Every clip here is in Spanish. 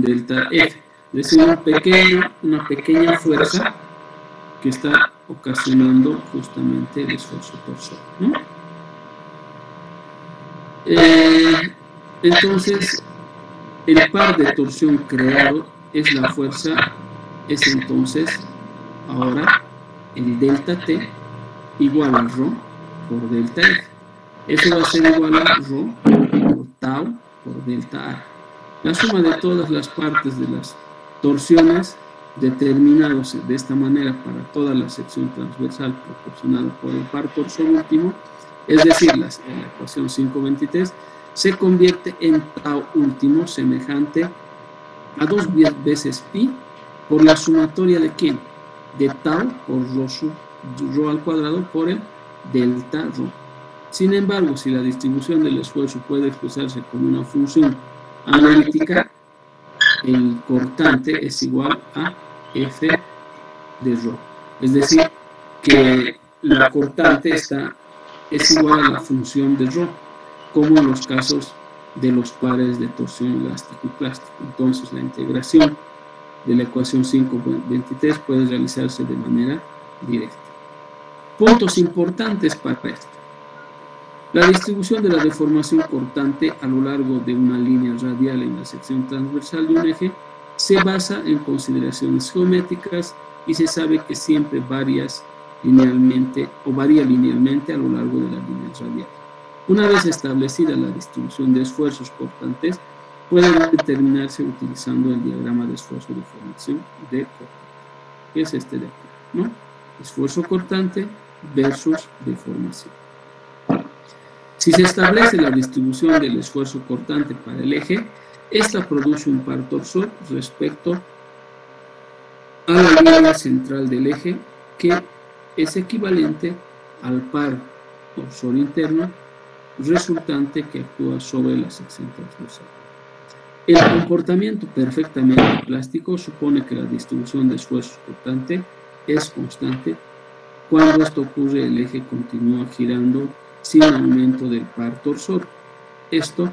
delta F. Es decir, una pequeña fuerza que está ocasionando justamente el esfuerzo torsor, ¿no? Entonces, el par de torsión creado es la fuerza, es entonces, ahora, el delta T igual a ρ por delta F. Eso va a ser igual a ρ por tau por delta A. La suma de todas las partes de las torsiones determinados de esta manera para toda la sección transversal proporcionada por el par torsor último, es decir, la ecuación 523, se convierte en tau último semejante a 2 veces pi por la sumatoria de ¿quién? De tau por rho al cuadrado por el delta rho. Sin embargo, si la distribución del esfuerzo puede expresarse como una función analítica, el cortante es igual a F de rho. Es decir, que la cortante es igual a la función de rho, como en los casos de los pares de torsión elástico y plástico. Entonces, la integración de la ecuación 523 puede realizarse de manera directa. Puntos importantes para esto. La distribución de la deformación cortante a lo largo de una línea radial en la sección transversal de un eje se basa en consideraciones geométricas y se sabe que siempre varía linealmente a lo largo de la línea radial. Una vez establecida la distribución de esfuerzos cortantes, puede determinarse utilizando el diagrama de esfuerzo de formación de cortante, que es este de aquí, ¿no? Esfuerzo cortante versus deformación. Si se establece la distribución del esfuerzo cortante para el eje, esta produce un par torsor respecto a la línea central del eje, que es equivalente al par torsor interno resultante que actúa sobre la sección transversal. El comportamiento perfectamente plástico supone que la distribución de esfuerzo cortante es constante. Cuando esto ocurre, el eje continúa girando sin aumento del par torsor. Este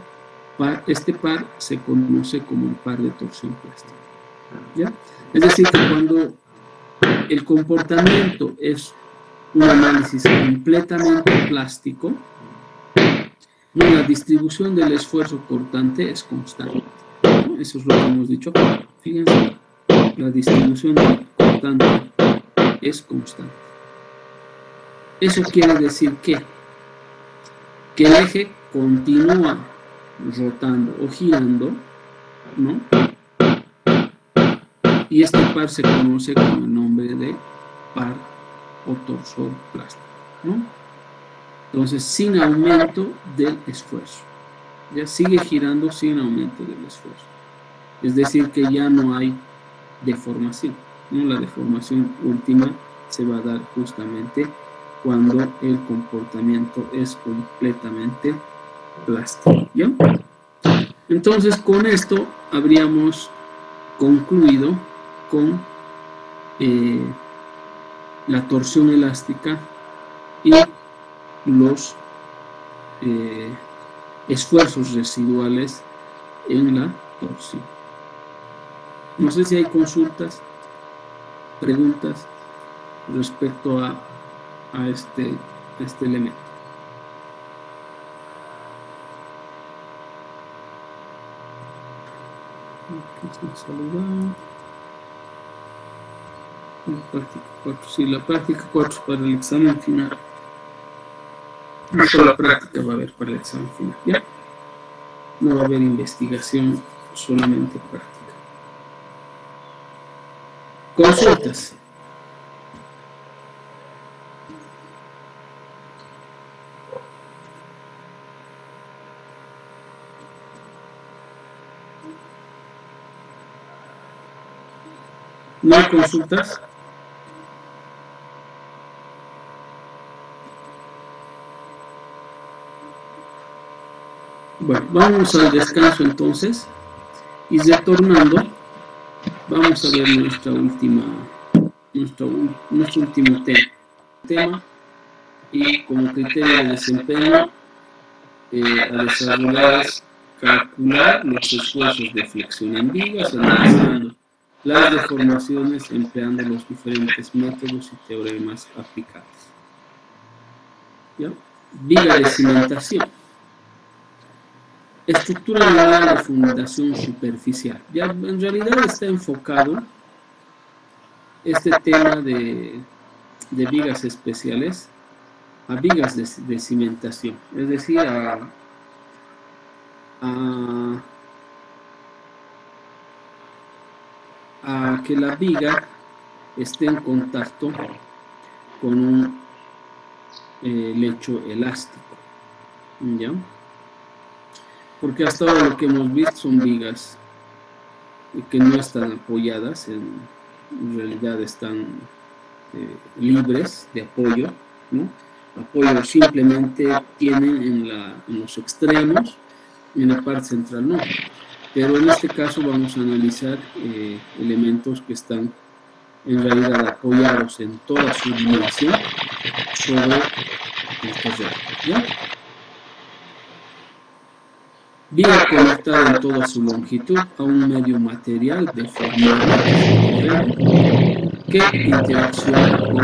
par se conoce como el par de torsión plástica, ¿ya? Es decir, que cuando el comportamiento es un análisis completamente plástico, la distribución del esfuerzo cortante es constante, ¿no? Eso es lo que hemos dicho acá. Fíjense, la distribución del cortante es constante. Eso quiere decir que el eje continúa rotando o girando, ¿no? Y este par se conoce con el nombre de par o torsor plástico, ¿no? Entonces, sin aumento del esfuerzo. Ya sigue girando sin aumento del esfuerzo. Es decir, que ya no hay deformación, ¿no? La deformación última se va a dar justamente cuando el comportamiento es completamente plástico, ¿ya? Entonces, con esto habríamos concluido con la torsión elástica y los esfuerzos residuales en la torsión. No sé si hay consultas, preguntas respecto a este elemento. Práctica 4, sí, la práctica 4 para el examen final. No solo práctica va a haber para el examen final, ¿ya? No va a haber investigación, solamente práctica. Consultas. ¿No hay consultas? Bueno, vamos al descanso entonces y retornando vamos a ver nuestro último tema y como criterio de desempeño a desarrollar calcular los esfuerzos de flexión en vigas, analizando las deformaciones empleando los diferentes métodos y teoremas aplicables. ¿Ya? Viga de cimentación. Estructura lineal de fundación superficial. Ya en realidad está enfocado este tema de vigas especiales a vigas de cimentación, es decir, a que la viga esté en contacto con un lecho elástico, ¿ya? Porque hasta ahora lo que hemos visto son vigas que no están apoyadas, en realidad están libres de apoyo, ¿no? Apoyo simplemente tienen en los extremos y en la parte central no. Pero en este caso vamos a analizar elementos que están en realidad apoyados en toda su dimensión sobre el terreno, ¿ya? Viga conectada en toda su longitud a un medio material deformado que interacciona con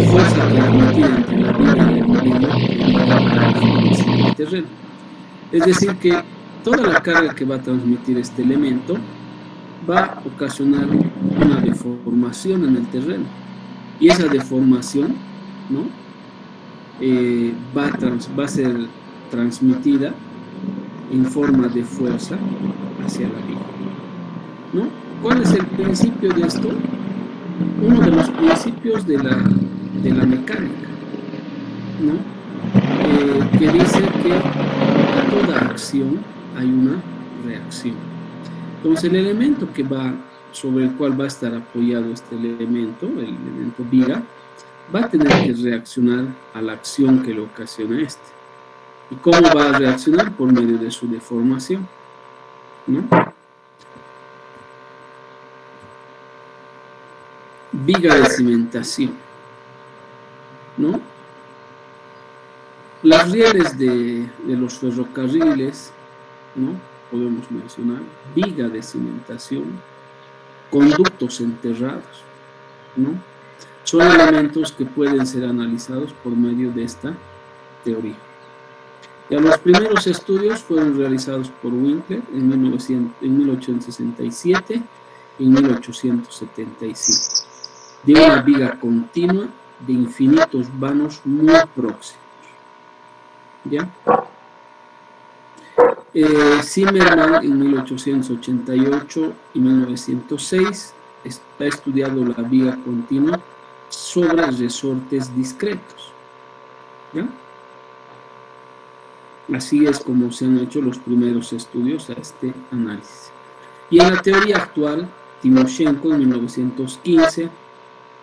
fuerza transmitida entre la viga y el medio del terreno. Es decir, que toda la carga que va a transmitir este elemento va a ocasionar una deformación en el terreno. Y esa deformación, ¿no? Va a ser transmitida en forma de fuerza hacia la viga, ¿no? ¿Cuál es el principio de esto? Uno de los principios de la mecánica, ¿no? Que dice que a toda acción hay una reacción. Entonces el elemento sobre el cual va a estar apoyado este elemento, el elemento viga, va a tener que reaccionar a la acción que le ocasiona este. ¿Y cómo va a reaccionar? Por medio de su deformación, ¿no? Viga de cimentación, ¿no? Las rieles de los ferrocarriles, ¿no? Podemos mencionar viga de cimentación, conductos enterrados, ¿no? Son elementos que pueden ser analizados por medio de esta teoría. Ya los primeros estudios fueron realizados por Winkler en 1867 y 1875, de una viga continua de infinitos vanos muy próximos. ¿Ya? Zimmermann en 1888 y 1906 ha estudiado la viga continua sobre resortes discretos, ¿ya? Así es como se han hecho los primeros estudios a este análisis. Y en la teoría actual, Timoshenko en 1915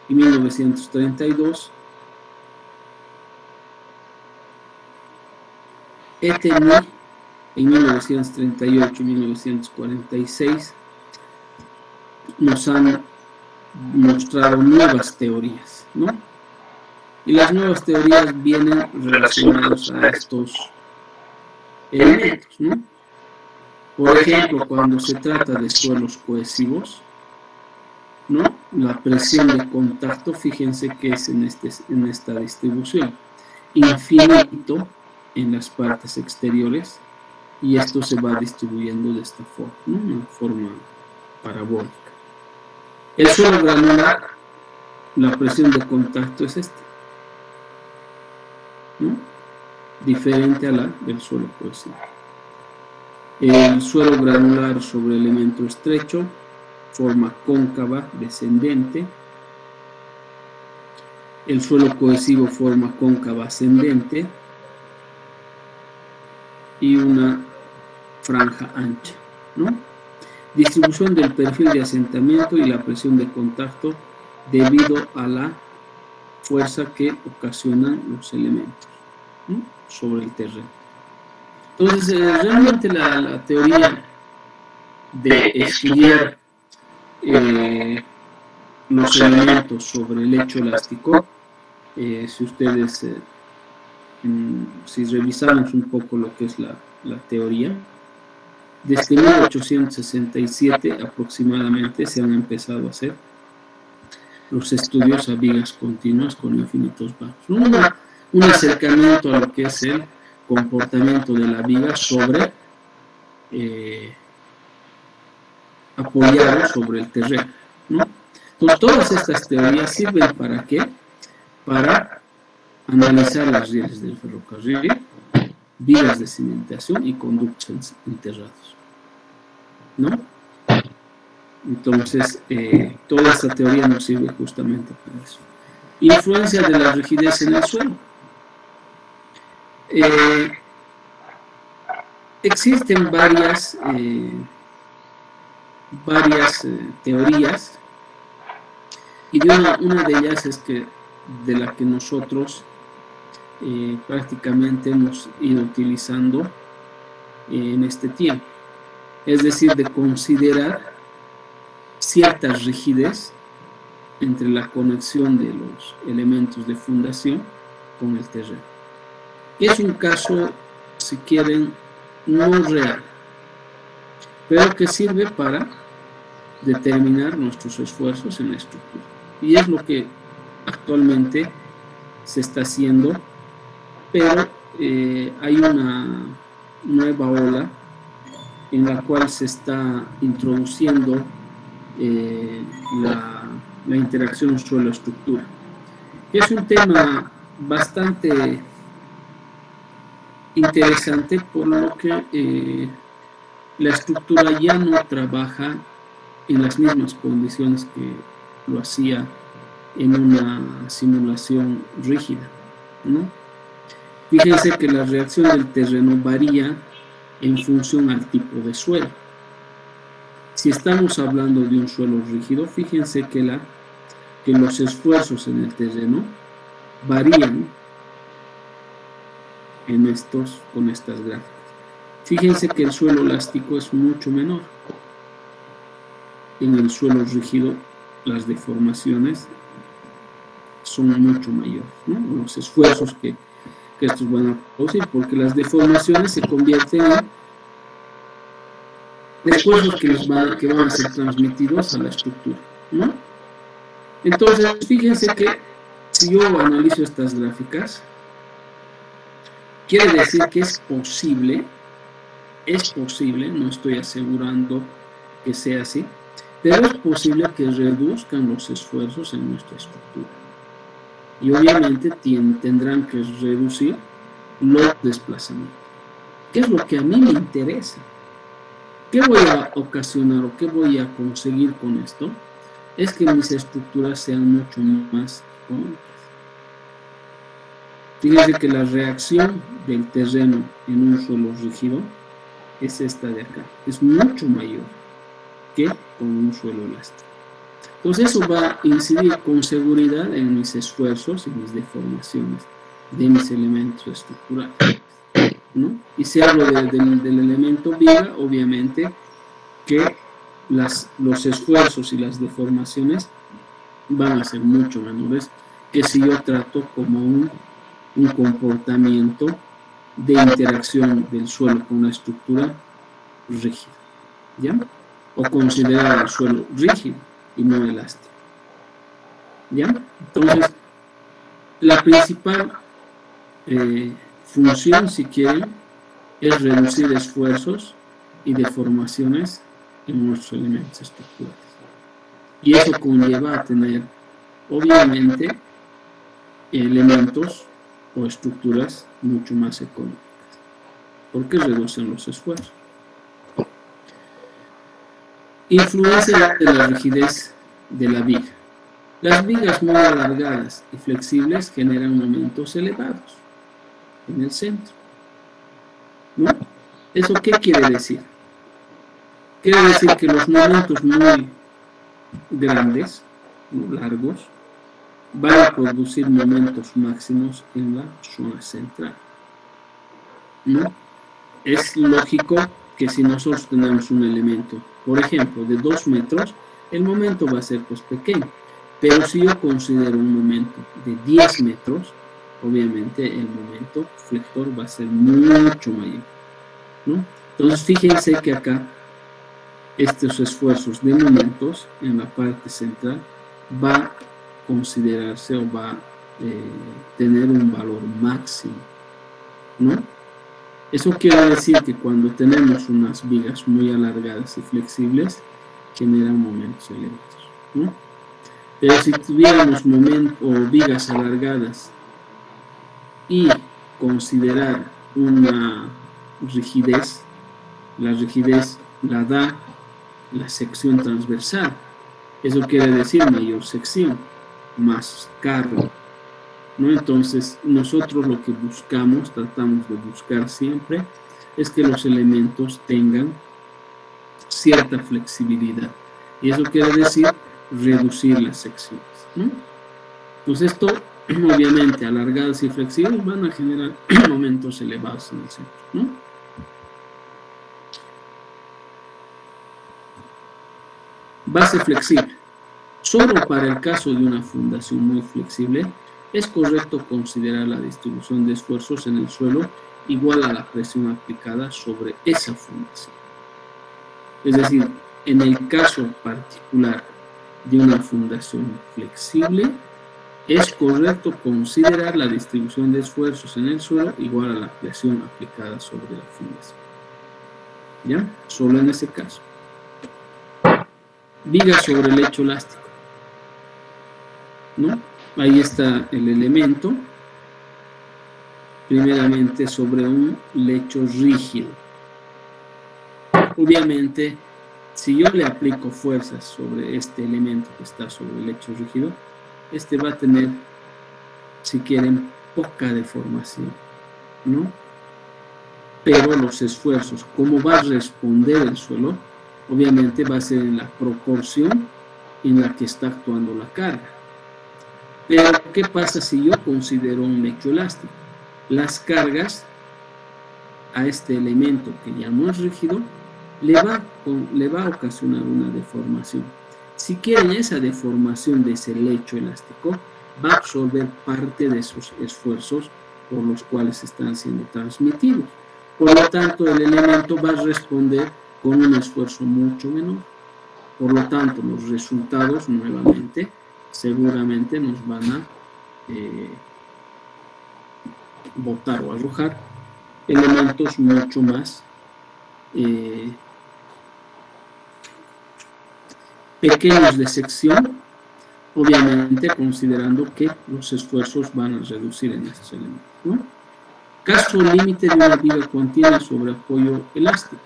y 1932, Eteny en 1938 y 1946 nos han mostrado nuevas teorías, ¿no? Y las nuevas teorías vienen relacionadas a estos elementos, ¿no? Por ejemplo, cuando se trata de suelos cohesivos, ¿no? La presión de contacto, fíjense que es en esta distribución, infinito en las partes exteriores, y esto se va distribuyendo de esta forma, ¿no? Una forma parabólica. El suelo granular, la presión de contacto es esta, ¿no? Diferente a la del suelo cohesivo. El suelo granular sobre elemento estrecho, forma cóncava descendente. El suelo cohesivo, forma cóncava ascendente. Y una franja ancha, ¿no? Distribución del perfil de asentamiento y la presión de contacto debido a la fuerza que ocasionan los elementos, ¿no? Sobre el terreno. Entonces, realmente la teoría de estudiar los elementos sobre el lecho elástico, si ustedes si revisamos un poco lo que es la teoría, desde 1867 aproximadamente se han empezado a hacer los estudios a vigas continuas con infinitos bajos. Un acercamiento a lo que es el comportamiento de la viga sobre apoyado sobre el terreno, ¿no? Entonces, todas estas teorías sirven ¿para qué? Para analizar las rieles del ferrocarril, vigas de cimentación y conductos enterrados, ¿no? Entonces, toda esta teoría nos sirve justamente para eso. Influencia de la rigidez en el suelo. Existen varias teorías, y una de ellas es que de la que nosotros prácticamente hemos ido utilizando en este tiempo, es decir, de considerar cierta rigidez entre la conexión de los elementos de fundación con el terreno. Es un caso, si quieren, no real, pero que sirve para determinar nuestros esfuerzos en la estructura. Y es lo que actualmente se está haciendo, pero hay una nueva ola en la cual se está introduciendo la interacción suelo-estructura, que es un tema bastante interesante, por lo que la estructura ya no trabaja en las mismas condiciones que lo hacía en una simulación rígida, ¿no? Fíjense que la reacción del terreno varía en función al tipo de suelo. Si estamos hablando de un suelo rígido, fíjense que los esfuerzos en el terreno varían con estas gráficas. Fíjense que el suelo elástico es mucho menor. En el suelo rígido, las deformaciones son mucho mayores, ¿no? Los esfuerzos que estos van a producir, porque las deformaciones se convierten en esfuerzos que van a ser transmitidos a la estructura, ¿no? Entonces, fíjense que si yo analizo estas gráficas, quiere decir que es posible, no estoy asegurando que sea así, pero es posible que reduzcan los esfuerzos en nuestra estructura. Y obviamente tendrán que reducir los desplazamientos. ¿Qué es lo que a mí me interesa? ¿Qué voy a ocasionar o qué voy a conseguir con esto? Es que mis estructuras sean mucho más cómodas. Fíjense que la reacción del terreno en un suelo rígido es esta de acá. Es mucho mayor que con un suelo elástico. Entonces eso va a incidir con seguridad en mis esfuerzos y mis deformaciones de mis elementos estructurales, ¿no? Y si hablo del elemento viga, obviamente que los esfuerzos y las deformaciones van a ser mucho menores que si yo trato como un comportamiento de interacción del suelo con una estructura rígida, ¿ya? O considerar el suelo rígido y no elástico, ¿ya? Entonces, la principal función, si quieren, es reducir esfuerzos y deformaciones en nuestros elementos estructurales. Y eso conlleva a tener, obviamente, elementos o estructuras mucho más económicas, porque reducen los esfuerzos. Influencia de la rigidez de la viga. Las vigas muy alargadas y flexibles generan momentos elevados en el centro, ¿no? ¿Eso qué quiere decir? Quiere decir que los momentos muy grandes, muy largos, van a producir momentos máximos en la zona central, ¿no? Es lógico que si nosotros tenemos un elemento, por ejemplo, de 2 metros, el momento va a ser pues pequeño, pero si yo considero un momento de 10 metros, obviamente el momento flector va a ser mucho mayor, ¿no? Entonces fíjense que acá estos esfuerzos de momentos en la parte central va a considerarse o va a tener un valor máximo, ¿no? Eso quiere decir que cuando tenemos unas vigas muy alargadas y flexibles, generan momentos elevados, ¿no? Pero si tuviéramos vigas alargadas y considerar una rigidez, la rigidez la da la sección transversal. Eso quiere decir mayor sección, más carga, ¿no? Entonces, nosotros lo que buscamos, tratamos de buscar siempre, es que los elementos tengan cierta flexibilidad. Y eso quiere decir reducir las secciones, ¿no? Pues esto, obviamente, alargadas y flexibles van a generar momentos elevados en el centro, ¿no? Base flexible. Solo para el caso de una fundación muy flexible, es correcto considerar la distribución de esfuerzos en el suelo igual a la presión aplicada sobre esa fundación. Es decir, en el caso particular de una fundación flexible, es correcto considerar la distribución de esfuerzos en el suelo igual a la presión aplicada sobre la fundación. ¿Ya? Solo en ese caso. Viga sobre lecho elástico, ¿no? Ahí está el elemento, primeramente sobre un lecho rígido. Obviamente, si yo le aplico fuerzas sobre este elemento que está sobre el lecho rígido, este va a tener, si quieren, poca deformación, ¿no? Pero los esfuerzos, cómo va a responder el suelo, obviamente va a ser en la proporción en la que está actuando la carga. Pero, ¿qué pasa si yo considero un lecho elástico? Las cargas a este elemento que ya no es rígido le va a ocasionar una deformación. Si quieren, esa deformación de ese lecho elástico va a absorber parte de esos esfuerzos por los cuales están siendo transmitidos. Por lo tanto, el elemento va a responder con un esfuerzo mucho menor. Por lo tanto, los resultados, nuevamente, seguramente nos van a botar o arrojar elementos mucho más pequeños de sección, obviamente considerando que los esfuerzos van a reducir en estos elementos, ¿no? Caso límite de una viga continua sobre apoyo elástico.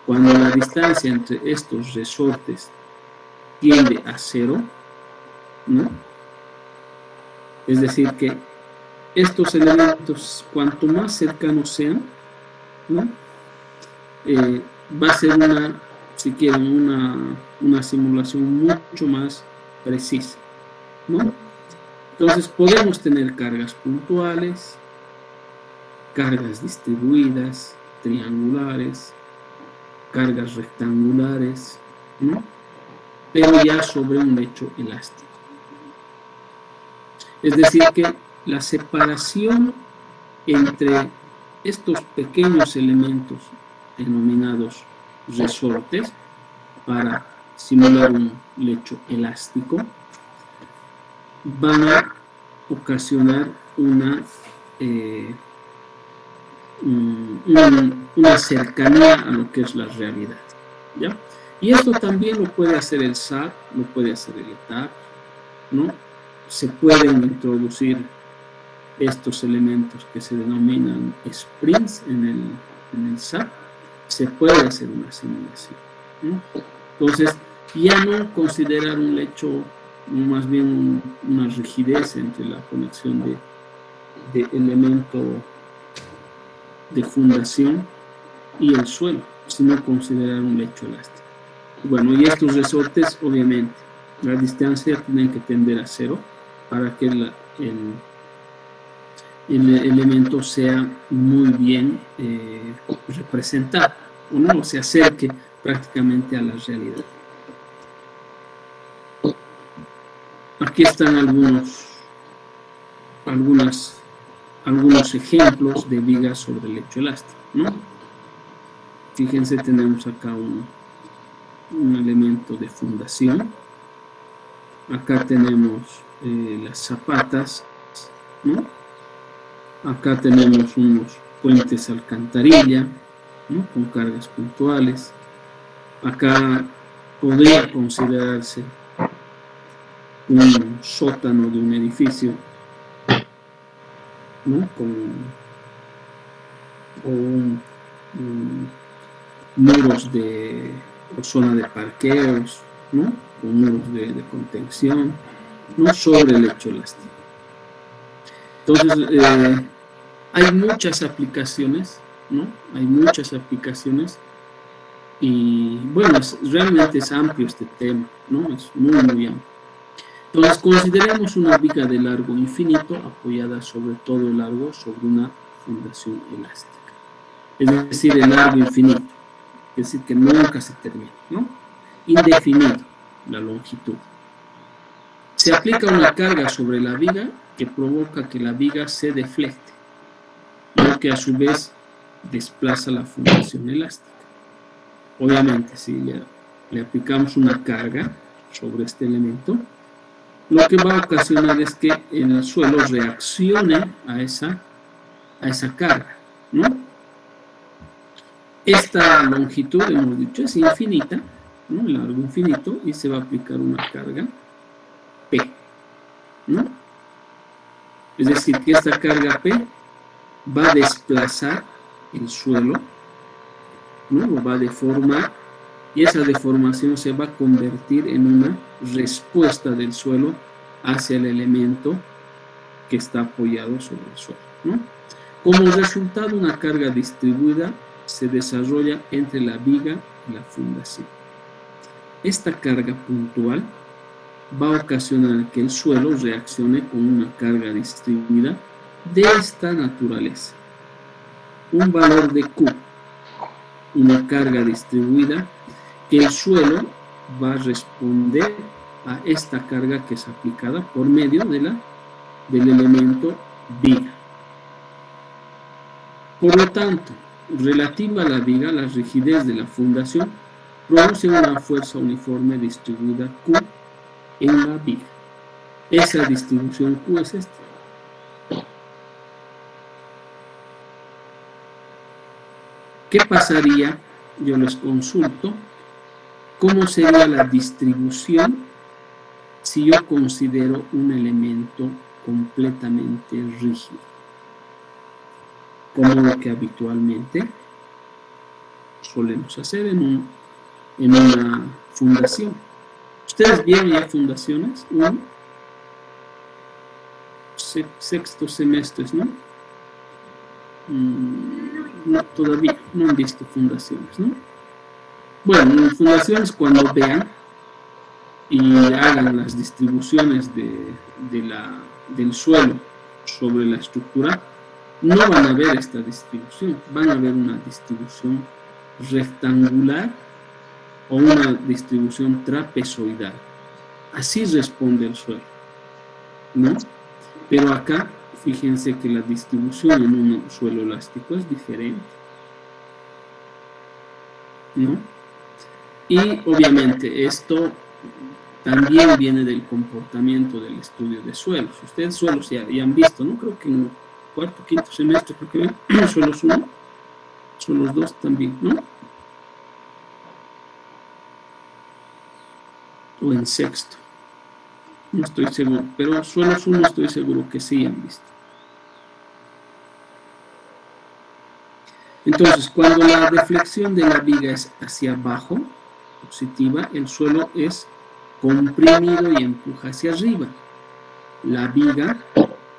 Cuando la distancia entre estos resortes tiende a 0, ¿no? Es decir, que estos elementos, cuanto más cercanos sean, ¿no? Va a ser si quieren, una simulación mucho más precisa, ¿no? Entonces podemos tener cargas puntuales, cargas distribuidas, triangulares, cargas rectangulares, ¿no? Pero ya sobre un lecho elástico. Es decir, que la separación entre estos pequeños elementos denominados resortes para simular un lecho elástico van a ocasionar una cercanía a lo que es la realidad, ¿ya? Y esto también lo puede hacer el SAP, lo puede hacer el ETAP, ¿no? Se pueden introducir estos elementos que se denominan sprints en el SAP, se puede hacer una simulación, ¿no? Entonces, ya no considerar un lecho, más bien una rigidez entre la conexión de elemento de fundación y el suelo, sino considerar un lecho elástico. Bueno, y estos resortes, obviamente, la distancia tienen que tender a 0 para que el elemento sea muy bien representado, o se acerque prácticamente a la realidad. Aquí están algunas algunos ejemplos de vigas sobre lecho elástico, ¿no? Fíjense, tenemos acá un elemento de fundación. Acá tenemos las zapatas, ¿no? Acá tenemos unos puentes alcantarilla, ¿no? Con cargas puntuales. Acá podría considerarse un sótano de un edificio, ¿no? Con muros de zona de parqueos, ¿no? Con muros de contención, ¿no? Sobre el lecho elástico. Entonces, hay muchas aplicaciones, ¿no? Hay muchas aplicaciones y, bueno, realmente es amplio este tema, ¿no? Es muy, muy amplio. Entonces, consideremos una viga de largo infinito apoyada sobre todo el largo sobre una fundación elástica. Es decir, el largo infinito, es decir, que nunca se termina, ¿no? Indefinido, la longitud. Se aplica una carga sobre la viga que provoca que la viga se deflecte, lo que a su vez desplaza la fundación elástica. Obviamente, si le aplicamos una carga sobre este elemento, lo que va a ocasionar es que el suelo reaccione a esa carga, ¿no? Esta longitud, hemos dicho, es infinita, ¿no? El largo infinito, y se va a aplicar una carga P, ¿no? Es decir, que esta carga P va a desplazar el suelo, ¿no? Lo va a deformar, y esa deformación se va a convertir en una respuesta del suelo hacia el elemento que está apoyado sobre el suelo, ¿no? Como resultado, una carga distribuida se desarrolla entre la viga y la fundación. Esta carga puntual va a ocasionar que el suelo reaccione con una carga distribuida de esta naturaleza. Un valor de Q, una carga distribuida, que el suelo va a responder a esta carga que es aplicada por medio del elemento viga. Por lo tanto, relativa a la viga, la rigidez de la fundación produce una fuerza uniforme distribuida Q en la viga. Esa distribución Q es esta. ¿Qué pasaría? Yo les consulto. ¿Cómo sería la distribución si yo considero un elemento completamente rígido? Como lo que habitualmente solemos hacer en una fundación. ¿Ustedes vieron ya fundaciones? Sexto semestres, ¿no? No, todavía no han visto fundaciones, ¿no? Bueno, en fundaciones, cuando vean y hagan las distribuciones del suelo sobre la estructura, no van a ver esta distribución, van a ver una distribución rectangular o una distribución trapezoidal. Así responde el suelo, ¿no? Pero acá, fíjense que la distribución en un suelo elástico es diferente, ¿no? Y obviamente esto también viene del comportamiento del estudio de suelos. Ustedes suelos ya han visto, ¿no? Creo que en el cuarto, quinto semestre, creo que ven suelos 1, suelos 2 también, ¿no? O en sexto, no estoy seguro, pero suelos 1 estoy seguro que sí han visto. Entonces, cuando la deflexión de la viga es hacia abajo, positiva, el suelo es comprimido y empuja hacia arriba. La viga,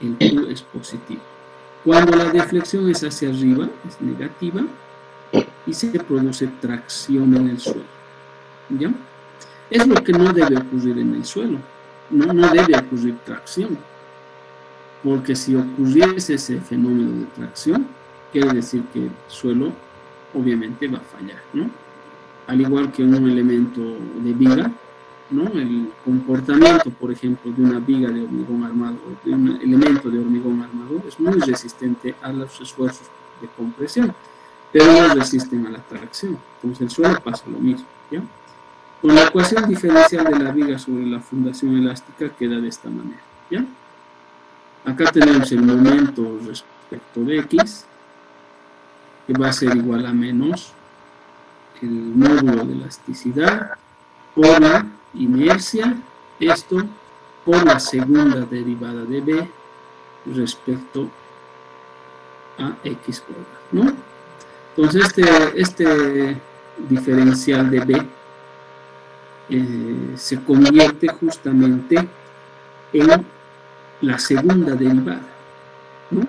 el Q es positivo. Cuando la deflexión es hacia arriba, es negativa, y se produce tracción en el suelo. ¿Ya? Es lo que no debe ocurrir en el suelo. No debe ocurrir tracción. Porque si ocurriese ese fenómeno de tracción, quiere decir que el suelo obviamente va a fallar, ¿no? Al igual que un elemento de viga, ¿no? El comportamiento, por ejemplo, de una viga de hormigón armado, de un elemento de hormigón armado, es muy resistente a los esfuerzos de compresión, pero no resisten a la tracción. Entonces el suelo pasa lo mismo, ¿ya? Con la ecuación diferencial de la viga sobre la fundación elástica queda de esta manera, ¿ya? Acá tenemos el momento respecto de X, que va a ser igual a menos el módulo de elasticidad por la inercia, esto por la segunda derivada de B respecto a X cuadrado, ¿no? Entonces este diferencial de B se convierte justamente en la segunda derivada, ¿no?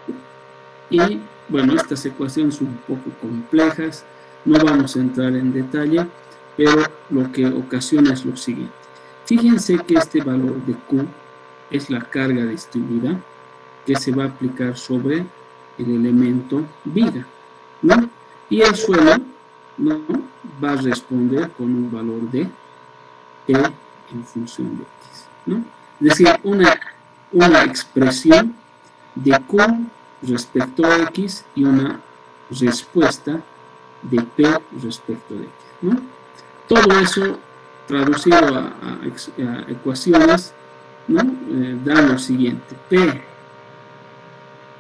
Y bueno, estas ecuaciones son un poco complejas, no vamos a entrar en detalle, pero lo que ocasiona es lo siguiente. Fíjense que este valor de Q es la carga distribuida que se va a aplicar sobre el elemento viga, ¿no? Y el suelo, ¿no?, va a responder con un valor de P en función de X, ¿no? Es decir, una expresión de Q respecto a X y una respuesta de P respecto de X, ¿no? Todo eso traducido a ecuaciones, ¿no?, da lo siguiente: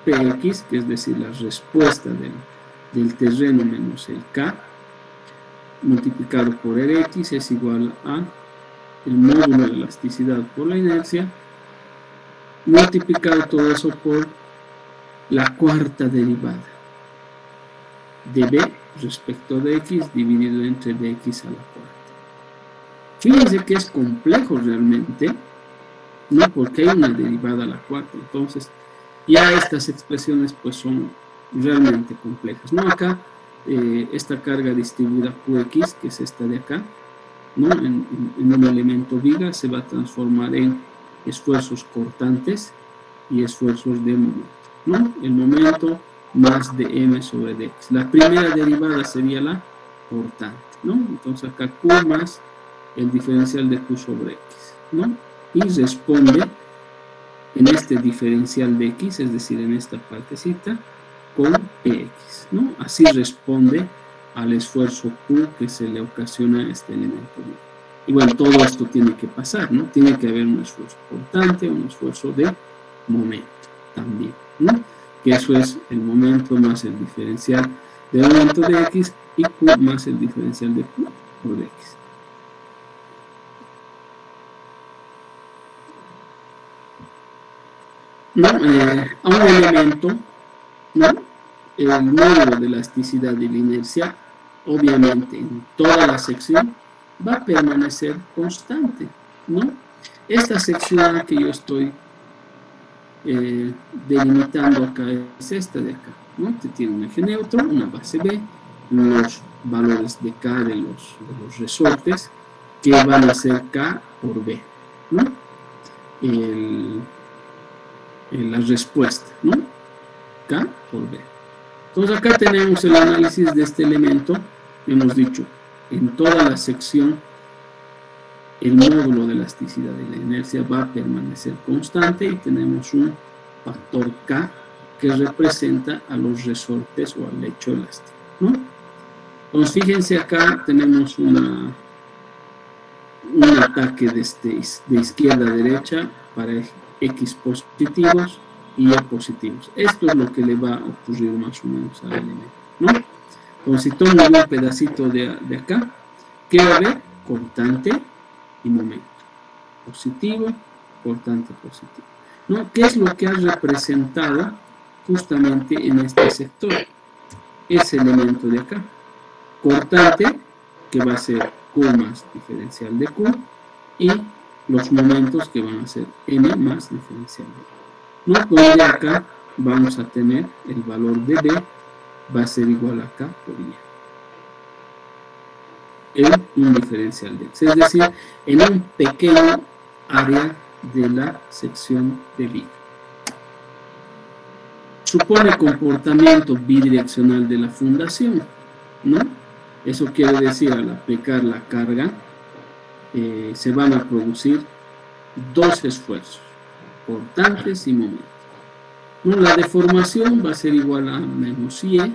Px, que es decir, la respuesta del terreno menos el K, multiplicado por el X, es igual a el módulo de elasticidad por la inercia, multiplicado todo eso por la cuarta derivada de B respecto de X dividido entre dx a la cuarta. Fíjense que es complejo realmente, ¿no?, porque hay una derivada a la cuarta. Entonces ya estas expresiones pues son realmente complejas, ¿no? Acá esta carga distribuida Qx, que es esta de acá, ¿no?, en un elemento viga, se va a transformar en esfuerzos cortantes y esfuerzos de momento, ¿no? El momento más de m sobre dx. La primera derivada sería la cortante, ¿no? Entonces acá Q más el diferencial de Q sobre x, ¿no? Y responde en este diferencial de x, es decir, en esta partecita, con px, ¿no? Así responde al esfuerzo Q que se le ocasiona a este elemento. Y bueno, todo esto tiene que pasar, ¿no? Tiene que haber un esfuerzo cortante, un esfuerzo de momento también, ¿no? Que eso es el momento más el diferencial del momento de x y Q más el diferencial de Q por x. ¿No? A un elemento, ¿no?, el módulo de elasticidad y la inercia, obviamente en toda la sección, va a permanecer constante, ¿no? Esta sección que yo estoy delimitando acá es esta de acá, ¿no? Que tiene un eje neutro, una base B, los valores de K de los resortes, que van a ser K por B, ¿no? La respuesta, ¿no? K por B. Entonces acá tenemos el análisis de este elemento. Hemos dicho, en toda la sección el módulo de elasticidad y la inercia va a permanecer constante y tenemos un factor K que representa a los resortes o al lecho elástico, ¿no? Entonces fíjense, acá tenemos un ataque de izquierda a derecha para X positivos y Y positivos. Esto es lo que le va a ocurrir más o menos al elemento, ¿no? Entonces, si tomo un pedacito de acá, ¿qué va a haber? Cortante y momento. Positivo, cortante, positivo, ¿no? ¿Qué es lo que ha representado justamente en este sector? Ese elemento de acá. Cortante, que va a ser Q más diferencial de Q, y los momentos que van a ser M más diferencial de Q, ¿no? Donde acá vamos a tener el valor de B va a ser igual a K por Y en un diferencial de X, es decir, en un pequeño área de la sección de viga. Supone comportamiento bidireccional de la fundación, ¿no? Eso quiere decir, al aplicar la carga, se van a producir dos esfuerzos, cortantes y momentos. ¿No? La deformación va a ser igual a menos IE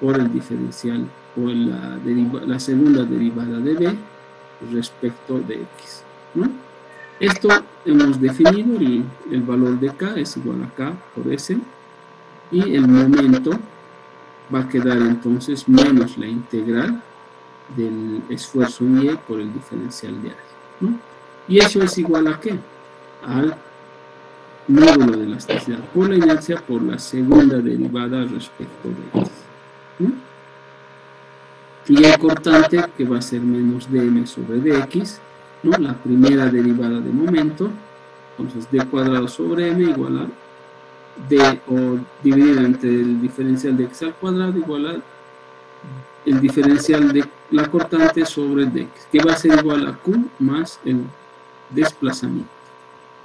por el diferencial o la segunda derivada de B respecto de X. ¿No? Esto hemos definido, el valor de K es igual a K por S, y el momento va a quedar entonces menos la integral del esfuerzo IE por el diferencial de área, ¿no? Y eso es igual a ¿qué? Al módulo de elasticidad por la inercia por la segunda derivada respecto de X, ¿no? Y el cortante, que va a ser menos dm sobre dx, ¿no? La primera derivada de momento, entonces d cuadrado sobre m igual a d, o dividido entre el diferencial de x al cuadrado igual a el diferencial de la cortante sobre dx, que va a ser igual a q más el desplazamiento,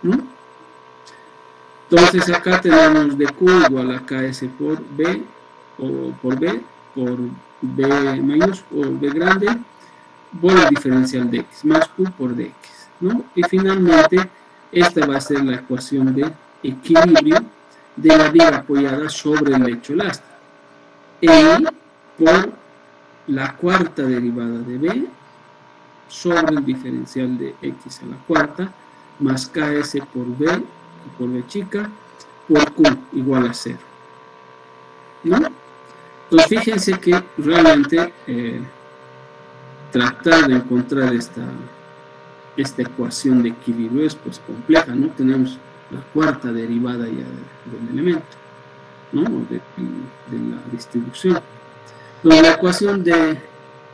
¿no? Entonces acá tenemos de q igual a ks por b, o por b mayúsculo, b grande, por el diferencial de x, más q por dx, ¿no? Y finalmente, esta va a ser la ecuación de equilibrio de la viga apoyada sobre el lecho elástico. Y por la cuarta derivada de b sobre el diferencial de x a la cuarta, más ks por b, por b chica, por q igual a 0, ¿no? Entonces fíjense que realmente tratar de encontrar esta ecuación de equilibrio es pues compleja, ¿no? Tenemos la cuarta derivada ya del elemento, ¿no? De la distribución. Entonces la ecuación de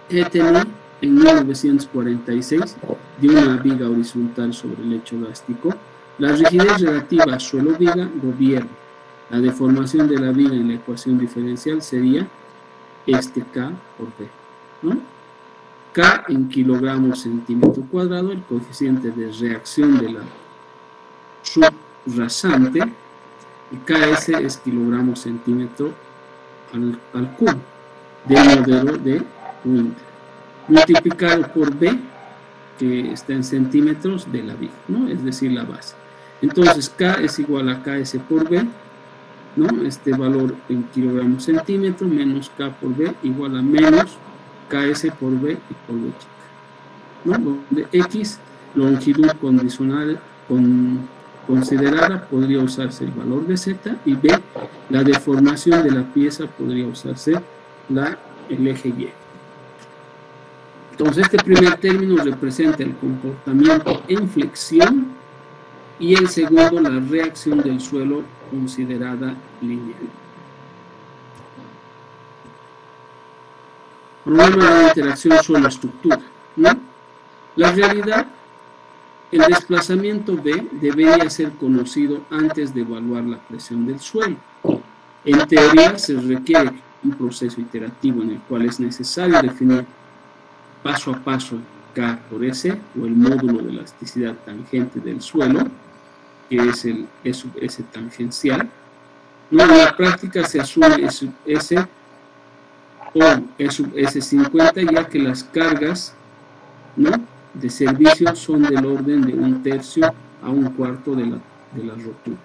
Etteni en 1946 de una viga horizontal sobre el lecho elástico, la rigidez relativa a suelo viga gobierna. La deformación de la viga en la ecuación diferencial sería este K por B, ¿no? K en kilogramos centímetro cuadrado, el coeficiente de reacción de la subrasante, y KS es kilogramos centímetro al cubo del modelo de Winter, multiplicado por B, que está en centímetros de la viga, ¿no? Es decir, la base. Entonces K es igual a KS por B, ¿no? Este valor en kilogramos centímetro menos K por B igual a menos KS por B y por B chica, ¿no? Donde X, longitud condicional considerada, podría usarse el valor de Z, y B, la deformación de la pieza, podría usarse el eje Y. Entonces este primer término representa el comportamiento en flexión y el segundo la reacción del suelo considerada lineal. Problema de interacción suelo-estructura, ¿no? La realidad, el desplazamiento B debería ser conocido antes de evaluar la presión del suelo. En teoría se requiere un proceso iterativo en el cual es necesario definir paso a paso K por S, o el módulo de elasticidad tangente del suelo, que es el E sub S tangencial. No, en la práctica se asume E sub S o E sub S50, ya que las cargas, ¿no?, de servicio son del orden de 1/3 a 1/4 de la rotura,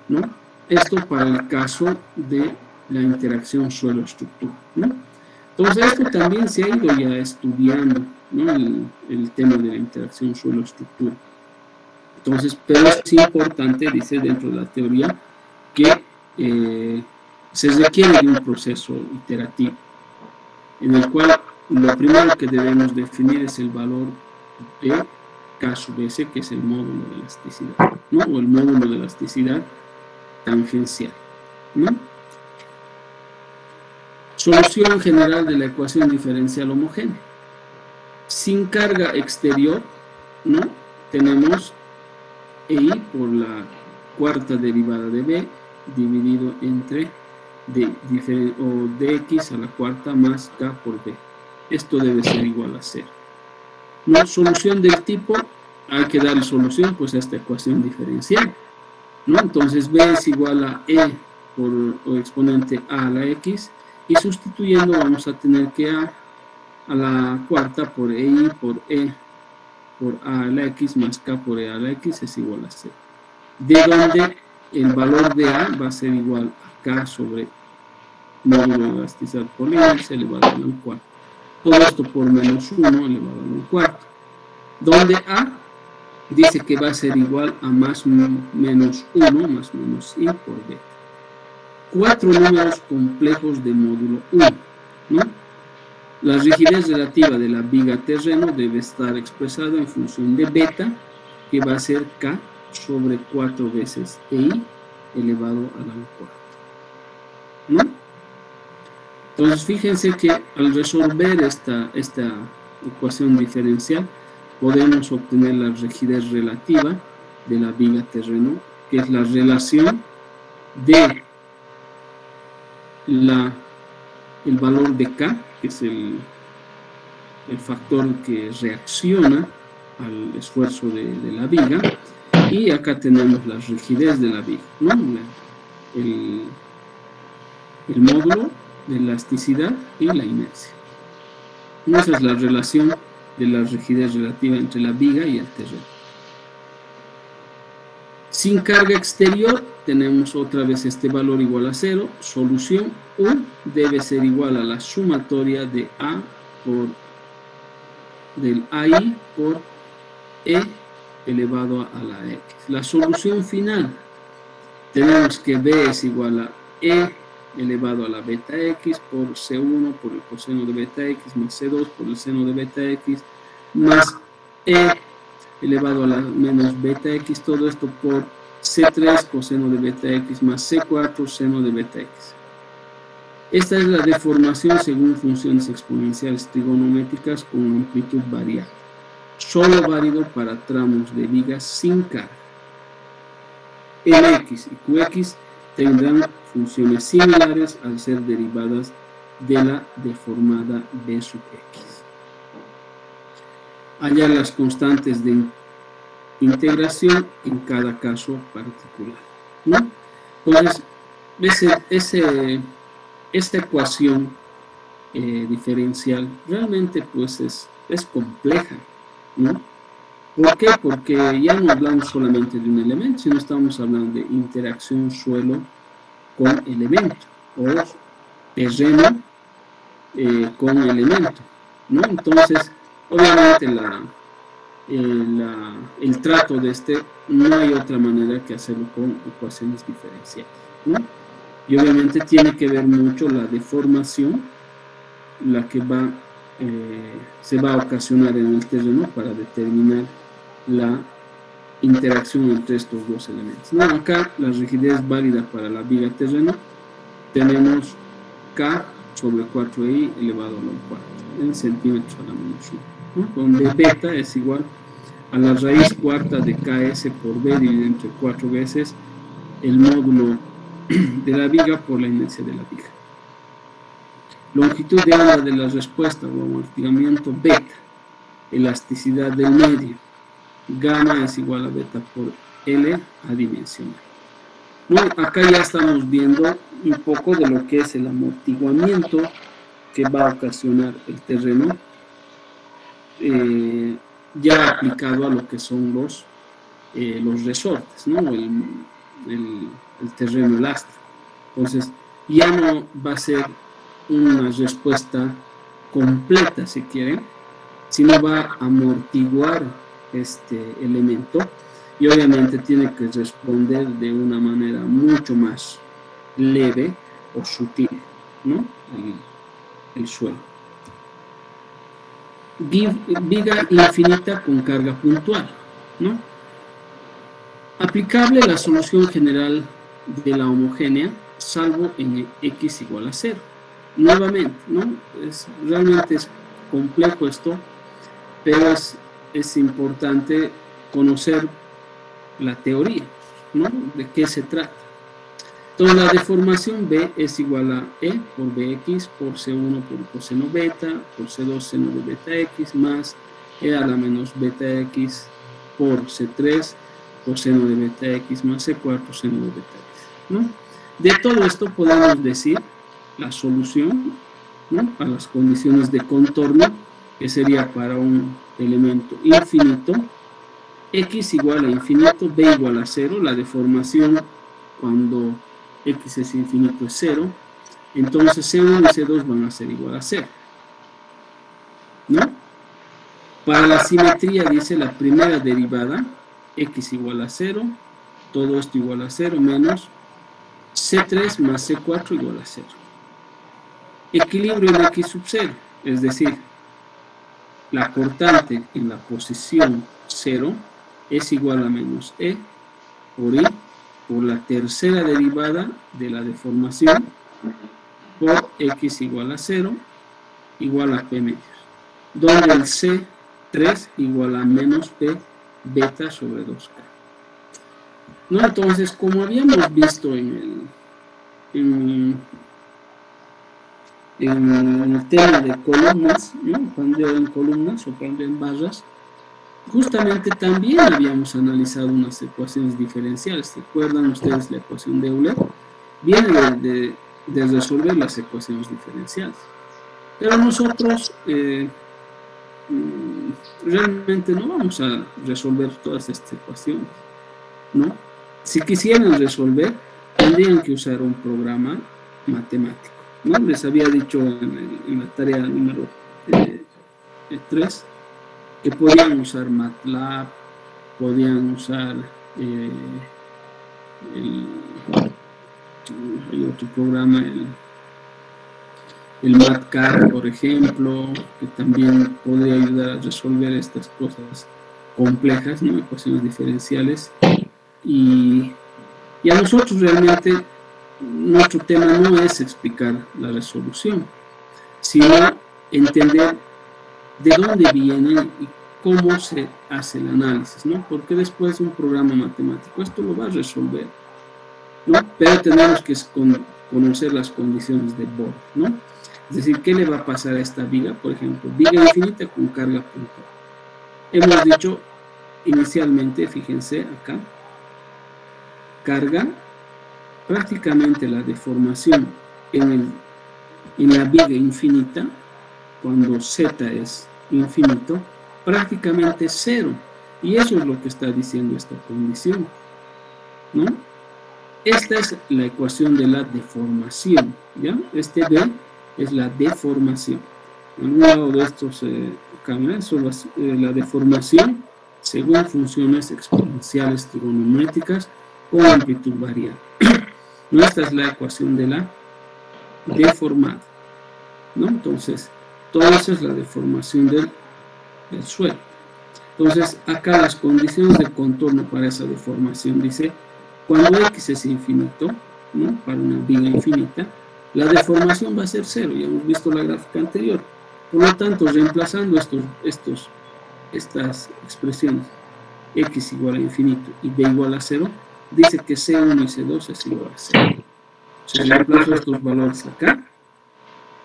¿no? Esto para el caso de la interacción suelo-estructura, ¿no? Entonces esto también se ha ido ya estudiando, ¿no?, el tema de la interacción suelo-estructura. Entonces, pero es importante, dice dentro de la teoría, que se requiere de un proceso iterativo, en el cual lo primero que debemos definir es el valor de K sub S, que es el módulo de elasticidad, ¿no?, o el módulo de elasticidad tangencial, ¿no? Solución general de la ecuación diferencial homogénea. Sin carga exterior, ¿no?, tenemos EI por la cuarta derivada de B dividido entre dx a la cuarta más K por B. Esto debe ser igual a 0. ¿No? Solución del tipo, hay que darle solución pues a esta ecuación diferencial, ¿no? Entonces B es igual a E o exponente A a la X, y sustituyendo vamos a tener que A a la cuarta por EI por E por A a la X más K por E a la X es igual a 0. De donde el valor de A va a ser igual a K sobre módulo de elasticidad por la inercia elevado a un cuarto. Todo esto por menos 1 elevado a un cuarto. Donde A dice que va a ser igual a más menos 1 más menos I por beta. 4 números complejos de módulo 1, ¿no? La rigidez relativa de la viga terreno debe estar expresada en función de beta, que va a ser K sobre 4 veces EI elevado a la cuarta, ¿no? Entonces, fíjense que al resolver esta ecuación diferencial, podemos obtener la rigidez relativa de la viga terreno, que es la relación de el valor de K, que es el factor que reacciona al esfuerzo de la viga, y acá tenemos la rigidez de la viga, ¿no? El módulo de elasticidad y la inercia. Esa es la relación de la rigidez relativa entre la viga y el terreno. Sin carga exterior tenemos otra vez este valor igual a 0. Solución U debe ser igual a la sumatoria de A del AI por E elevado a la X. La solución final, tenemos que B es igual a E elevado a la beta X por C1 por el coseno de beta X más C2 por el seno de beta X más E elevado a la menos beta X, todo esto por C3 coseno de beta X más C4 seno de beta X. Esta es la deformación según funciones exponenciales trigonométricas con amplitud variable, solo válido para tramos de vigas sin carga. Lx y Qx tendrán funciones similares al ser derivadas de la deformada B sub X. Hallar las constantes de integración en cada caso particular, ¿no? Entonces, esta ecuación diferencial realmente pues es compleja, ¿no? ¿Por qué? Porque ya no hablamos solamente de un elemento, sino estamos hablando de interacción suelo con elemento, o terreno con elemento, ¿no? Entonces, obviamente el trato de no hay otra manera que hacerlo con ecuaciones diferenciales, ¿no? Y obviamente tiene que ver mucho la deformación, la que se va a ocasionar en el terreno para determinar la interacción entre estos dos elementos, ¿no? Acá la rigidez válida para la viga terreno tenemos K sobre 4i elevado a la cuarta en centímetros a la menos 1, ¿no? Donde beta es igual a la raíz cuarta de KS por B dividido entre 4 veces el módulo de la viga por la inercia de la viga. Longitud de onda de la respuesta o amortiguamiento beta, elasticidad del medio, gamma es igual a beta por L adimensional. ¿No? Acá ya estamos viendo un poco de lo que es el amortiguamiento que va a ocasionar el terreno, ya aplicado a lo que son los resortes, ¿no? El terreno elástico. Entonces, ya no va a ser una respuesta completa, si quieren, sino va a amortiguar este elemento y obviamente tiene que responder de una manera mucho más leve o sutil, ¿no? El suelo. Viga infinita con carga puntual, ¿no? Aplicable la solución general de la homogénea, salvo en x igual a 0. Nuevamente, ¿no? Realmente es complejo esto, pero es importante conocer la teoría, ¿no? De qué se trata. Entonces la deformación B es igual a E por Bx por C1 por coseno beta por C2 seno de beta X más E a la menos beta X por C3 coseno de beta X más C4 seno de beta X, ¿no? De todo esto podemos decir la solución, ¿no? A las condiciones de contorno que sería para un elemento infinito, x igual a infinito, b igual a 0, la deformación cuando x es infinito es 0, entonces C1 y C2 van a ser igual a 0, ¿no? Para la simetría dice la primera derivada, x igual a 0, todo esto igual a 0, menos C3 más C4 igual a 0. Equilibrio en x sub 0, es decir, la cortante en la posición 0 es igual a menos e por i por la tercera derivada de la deformación por x igual a 0 igual a p medios, donde el C3 igual a menos p beta sobre 2k. ¿No? Entonces, como habíamos visto en el tema de columnas, ¿no? Pandeo en columnas o pandeo en barras, justamente también habíamos analizado unas ecuaciones diferenciales. ¿Se acuerdan ustedes la ecuación de Euler? Viene de resolver las ecuaciones diferenciales. Pero nosotros realmente no vamos a resolver todas estas ecuaciones, ¿no? Si quisieran resolver, tendrían que usar un programa matemático, ¿no? Les había dicho en la tarea número 3 que podían usar MATLAB, podían usar hay otro programa, el MATCAD, por ejemplo, que también podría ayudar a resolver estas cosas complejas, ¿no? Ecuaciones diferenciales. Y a nosotros realmente nuestro tema no es explicar la resolución, sino entender de dónde viene y cómo se hace el análisis, ¿no? Porque después un programa matemático esto lo va a resolver, ¿no? Pero tenemos que conocer las condiciones de borde, ¿no? Es decir, ¿qué le va a pasar a esta viga? Por ejemplo, viga infinita con carga puntual. Hemos dicho inicialmente, fíjense acá, carga, prácticamente la deformación en la viga infinita, cuando z es infinito, prácticamente 0. Y eso es lo que está diciendo esta condición, ¿no? Esta es la ecuación de la deformación, ¿ya? Este B es la deformación. En un lado de estos cámaras son la deformación según funciones exponenciales trigonométricas con amplitud variable. Esta es la ecuación de la deformada, ¿no? Entonces, todo eso es la deformación del suelo. Entonces, acá las condiciones de contorno para esa deformación dice, cuando x es infinito, ¿no? Para una viga infinita, la deformación va a ser 0, ya hemos visto la gráfica anterior. Por lo tanto, reemplazando estas expresiones, x igual a infinito y b igual a 0, dice que C1 y C2 es igual a 0. Si reemplazo estos valores acá,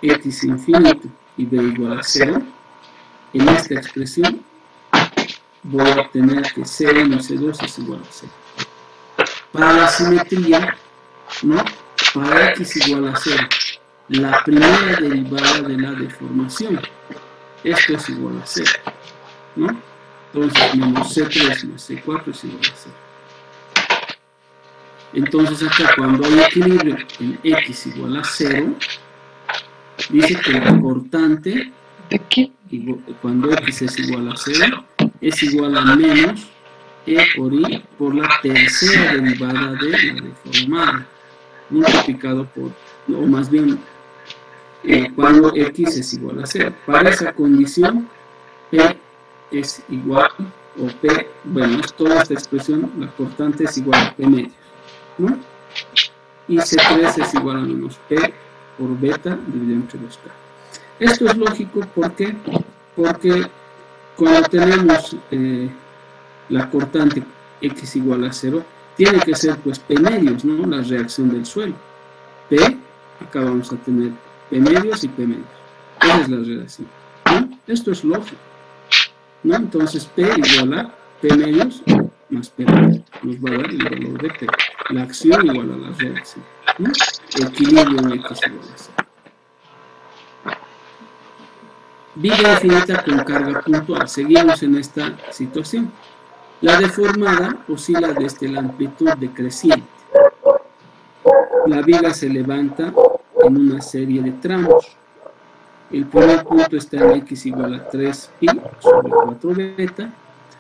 x infinito y b igual a 0, en esta expresión voy a obtener que C1 y C2 es igual a 0. Para la simetría, ¿no? Para x igual a 0, la primera derivada de la deformación, esto es igual a 0, ¿no? Entonces, menos C3 más C4 es igual a 0. Entonces, acá cuando hay equilibrio en x igual a 0, dice que la cortante, cuando x es igual a 0, es igual a menos e por i por la tercera derivada de la deformada, multiplicado por, o más bien, cuando x es igual a 0. Para esa condición, p es igual, o p, bueno, es toda esta expresión, la cortante es igual a p medios, ¿no? Y C3 es igual a menos p por beta dividido entre 2k. Esto es lógico, ¿por qué? Porque cuando tenemos la cortante x igual a 0, tiene que ser pues p medios, ¿no? La reacción del suelo. P, acá vamos a tener p medios y p medios. Esa es la relación, ¿no? Esto es lógico, ¿no? Entonces p igual a p medios más p medios. Nos va a dar el valor de p. La acción igual a la reacción, ¿no? Equilibrio en x igual a 0. Viga infinita con carga puntual. Seguimos en esta situación. La deformada oscila desde la amplitud decreciente. La viga se levanta en una serie de tramos. El primer punto está en x igual a 3pi sobre 4 beta.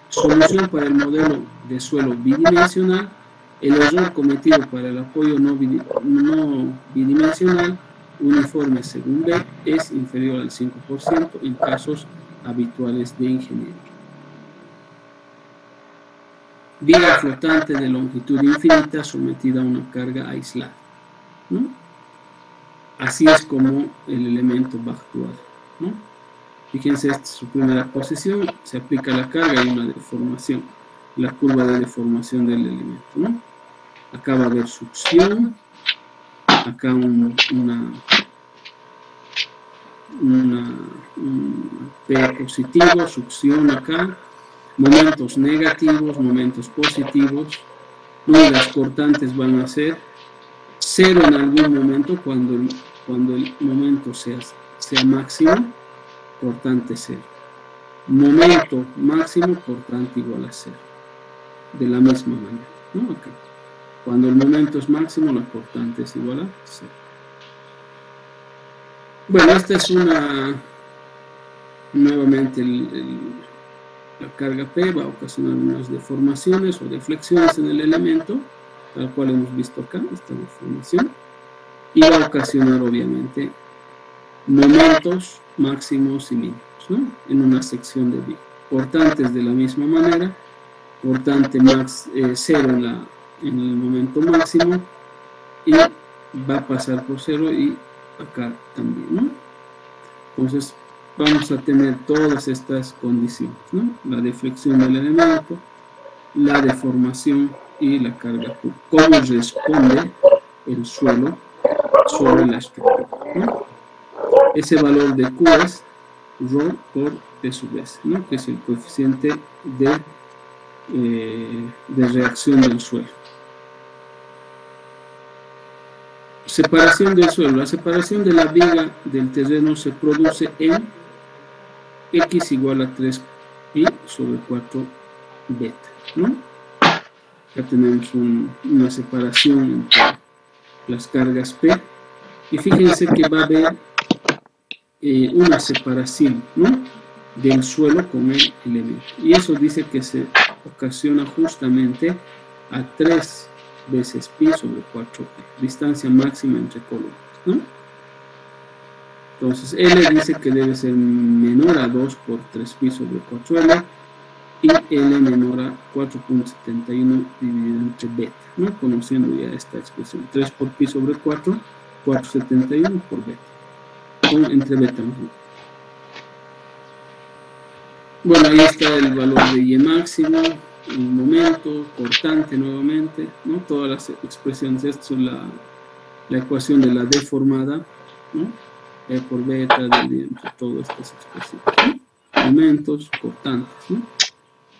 Solución para el modelo de suelo bidimensional. El error cometido para el apoyo no bidimensional uniforme según B es inferior al 5% en casos habituales de ingeniería. Viga flotante de longitud infinita sometida a una carga aislada, ¿no? Así es como el elemento va a actuar, ¿no? Fíjense, esta es su primera posición, se aplica la carga y una deformación, la curva de deformación del elemento, ¿no? Acá va a haber succión, acá un P positivo, succión acá, momentos negativos, momentos positivos, ¿no? Las cortantes van a ser 0 en algún momento cuando el momento sea máximo, cortante 0. Momento máximo, cortante igual a 0. De la misma manera, ¿no? Acá. Cuando el momento es máximo, la cortante es igual a 0. Bueno, esta es nuevamente la carga P va a ocasionar unas deformaciones o deflexiones en el elemento, tal cual hemos visto acá, esta deformación, y va a ocasionar obviamente momentos máximos y mínimos, ¿no? En una sección de viga. Cortantes de la misma manera, cortante 0 en el momento máximo, y va a pasar por 0 y acá también, ¿no? Entonces vamos a tener todas estas condiciones, ¿no? La deflexión del elemento, la deformación y la carga Q. ¿Cómo responde el suelo sobre la estructura, ¿no? Ese valor de Q es ρ por P sub S, ¿no? Que es el coeficiente de reacción del suelo. Separación del suelo. La separación de la viga del terreno se produce en x igual a 3pi sobre 4 beta, ¿no? Ya tenemos una separación entre las cargas P, y fíjense que va a haber una separación, ¿no? Del suelo con el elemento, y eso dice que se ocasiona justamente a 3 veces pi sobre 4p, distancia máxima entre columnas, ¿no? Entonces L dice que debe ser menor a 2 por 3 pi sobre 4L, y L menor a 4.71 dividido entre beta, ¿no? Conociendo ya esta expresión, 3 por pi sobre 4, 4.71 por beta, o entre beta más beta. Bueno, ahí está el valor de Y máximo, el momento, cortante nuevamente, ¿no? Todas las expresiones. Esto es la ecuación de la deformada, ¿no? E por beta, entre todas estas expresiones, ¿no? Momentos, cortantes, ¿no?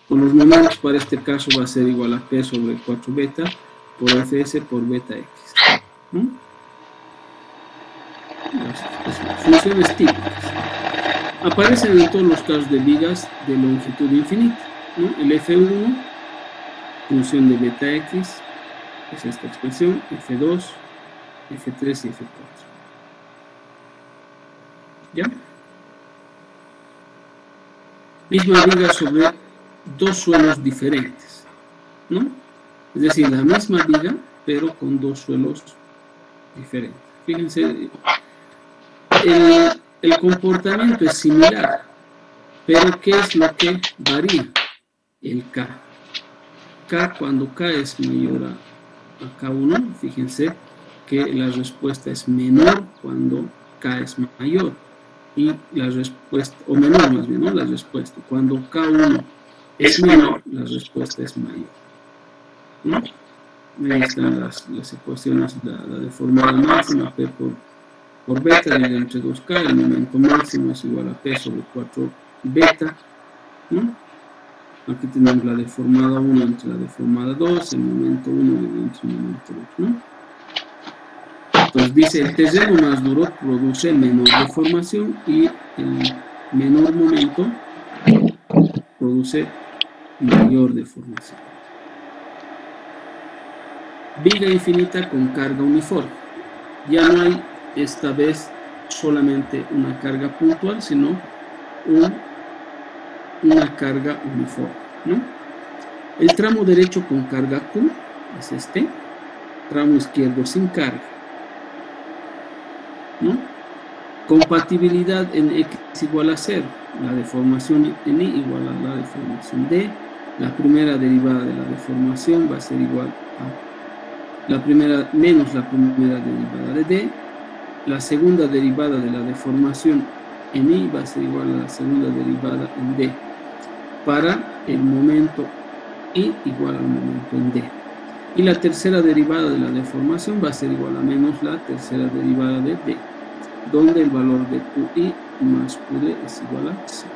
Con los momentos para este caso va a ser igual a P sobre 4 beta por Fs por beta X, ¿no? Las funciones típicas aparecen en todos los casos de vigas de longitud infinita, ¿no? El F1, función de beta X, es esta expresión, F2, F3 y F4. ¿Ya? Misma viga sobre dos suelos diferentes, ¿no? Es decir, la misma viga, pero con dos suelos diferentes. Fíjense, el comportamiento es similar, pero ¿qué es lo que varía? El K. K, cuando K es mayor a K1, fíjense que la respuesta es menor cuando K es mayor, y la respuesta, o menor más bien, ¿no? La respuesta, cuando K1 es menor, la respuesta es mayor, ¿no? Ahí están las ecuaciones, la deformada máxima, P por beta dividido entre 2K, el momento máximo es igual a P sobre 4 beta, ¿no? Aquí tenemos la deformada 1 entre la deformada 2, el momento 1 dividido entre el momento 2, ¿no? Entonces dice, el terreno más duro produce menor deformación y el menor momento produce mayor deformación. Viga infinita con carga uniforme. Ya no hay esta vez solamente una carga puntual, sino una carga uniforme, ¿no? El tramo derecho con carga Q es este, tramo izquierdo sin carga, ¿no? Compatibilidad en X igual a 0, la deformación en Y igual a la deformación D, la primera derivada de la deformación va a ser igual a la primera menos la primera derivada de D, la segunda derivada de la deformación en Y va a ser igual a la segunda derivada en D, para el momento Y igual al momento en D. Y la tercera derivada de la deformación va a ser igual a menos la tercera derivada de D, donde el valor de QI más QD es igual a 0.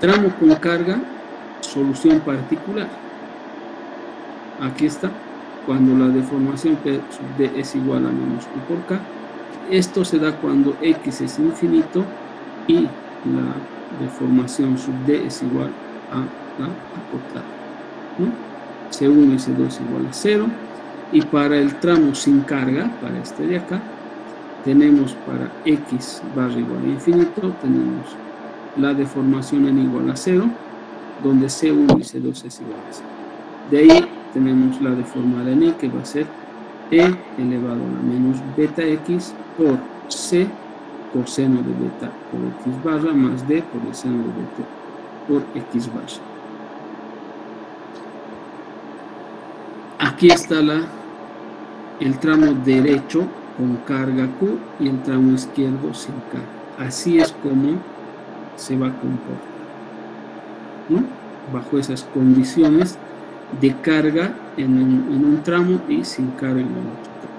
Tramo con carga, solución particular. Aquí está, cuando la deformación P sub D es igual a menos Q por K. Esto se da cuando X es infinito y la deformación sub D es igual a la acotada, ¿no? C1 y C2 es igual a 0. Y para el tramo sin carga, para este de acá, tenemos para X barra igual a infinito, tenemos la deformación en igual a 0, donde C1 y C2 es igual a 0. De ahí tenemos la deformada en Y, que va a ser E elevado a la menos beta X por C coseno de beta por X barra más D por el seno de beta por X barra. Aquí está el tramo derecho con carga Q y el tramo izquierdo sin carga. Así es como se va a comportar, ¿no? Bajo esas condiciones de carga en un tramo y sin carga en el otro tramo.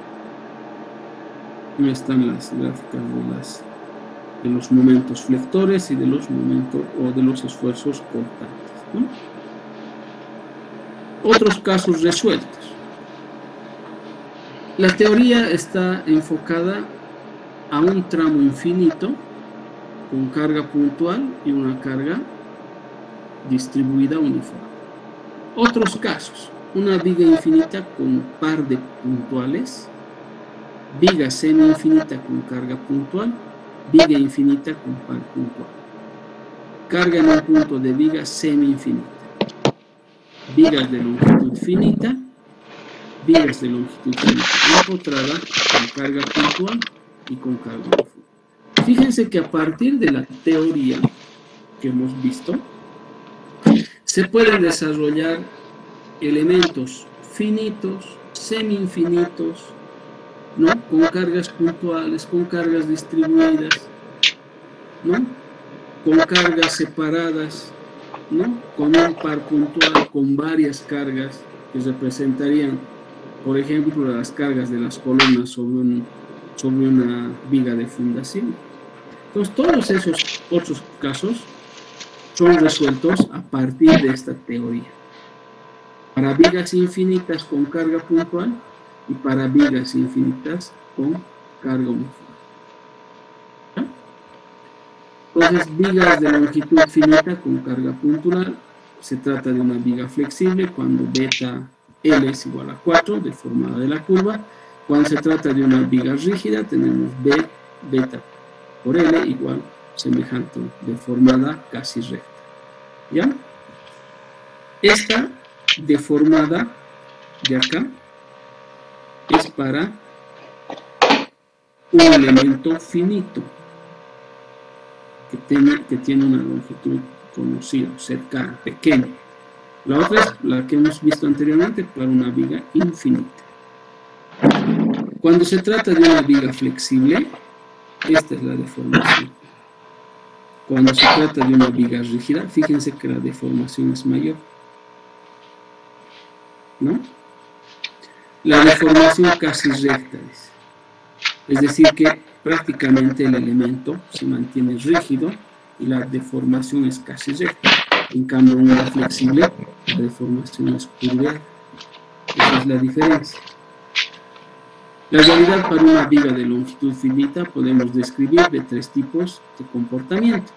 No están las gráficas de los momentos flectores y de los momentos o de los esfuerzos cortantes, ¿no? Otros casos resueltos. La teoría está enfocada a un tramo infinito con carga puntual y una carga distribuida uniforme. Otros casos, una viga infinita con par de puntuales, viga semi-infinita con carga puntual, viga infinita con par puntual. Carga en un punto de viga semi-infinita. Vigas de longitud finita, vigas de longitud finita empotrada con carga puntual y con carga uniforme. Fíjense que a partir de la teoría que hemos visto, se pueden desarrollar elementos finitos, semi-infinitos, ¿no? Con cargas puntuales, con cargas distribuidas, ¿no? Con cargas separadas, ¿no? Con un par puntual, con varias cargas que representarían, por ejemplo, las cargas de las columnas sobre una viga de fundación. Entonces, todos esos otros casos son resueltos a partir de esta teoría. Para vigas infinitas con carga puntual y para vigas infinitas con carga uniforme. Entonces, vigas de longitud finita con carga puntual, se trata de una viga flexible cuando beta L es igual a 4, deformada de la curva. Cuando se trata de una viga rígida, tenemos B beta por L igual semejante, deformada casi recta. ¿Ya? Esta deformada de acá es para un elemento finito que tiene una longitud conocida, cercana, pequeña. La otra es la que hemos visto anteriormente para una viga infinita. Cuando se trata de una viga flexible, esta es la deformación. Cuando se trata de una viga rígida, fíjense que la deformación es mayor, ¿no? La deformación casi recta es decir que prácticamente el elemento se mantiene rígido y la deformación es casi recta. En cambio, en una flexible, la deformación es curveada. Esa es la diferencia. La realidad para una viga de longitud finita podemos describir de 3 tipos de comportamientos: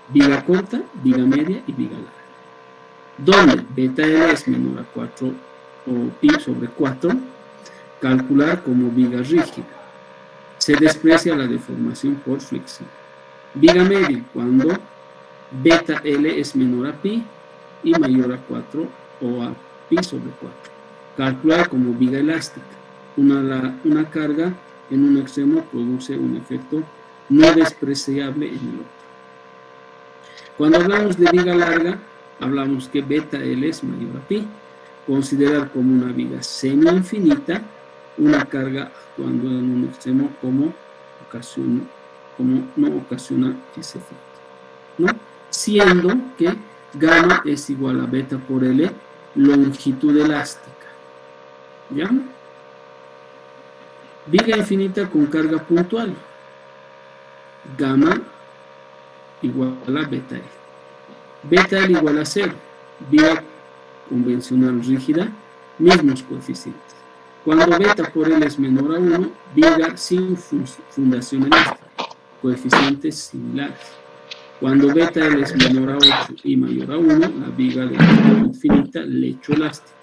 viga corta, viga media y viga larga. Donde beta L es menor a 4 o pi sobre 4, calcular como viga rígida. Se desprecia la deformación por flexión. Viga media, cuando beta L es menor a pi y mayor a 4 o a pi sobre 4. Calcular como viga elástica. Una carga en un extremo produce un efecto no despreciable en el otro. Cuando hablamos de viga larga, hablamos que beta L es mayor a pi. Considerar como una viga semi-infinita una carga actuando en un extremo como no ocasiona ese efecto, ¿no? Siendo que gamma es igual a beta por L, longitud elástica. ¿Ya? Viga infinita con carga puntual. Gamma igual a beta L. Beta L igual a 0. Viga convencional rígida, mismos coeficientes. Cuando beta por L es menor a 1, viga sin fundación elástica, coeficientes similares. Cuando beta L es menor a 8 y mayor a 1, la viga de longitud finita, lecho elástico.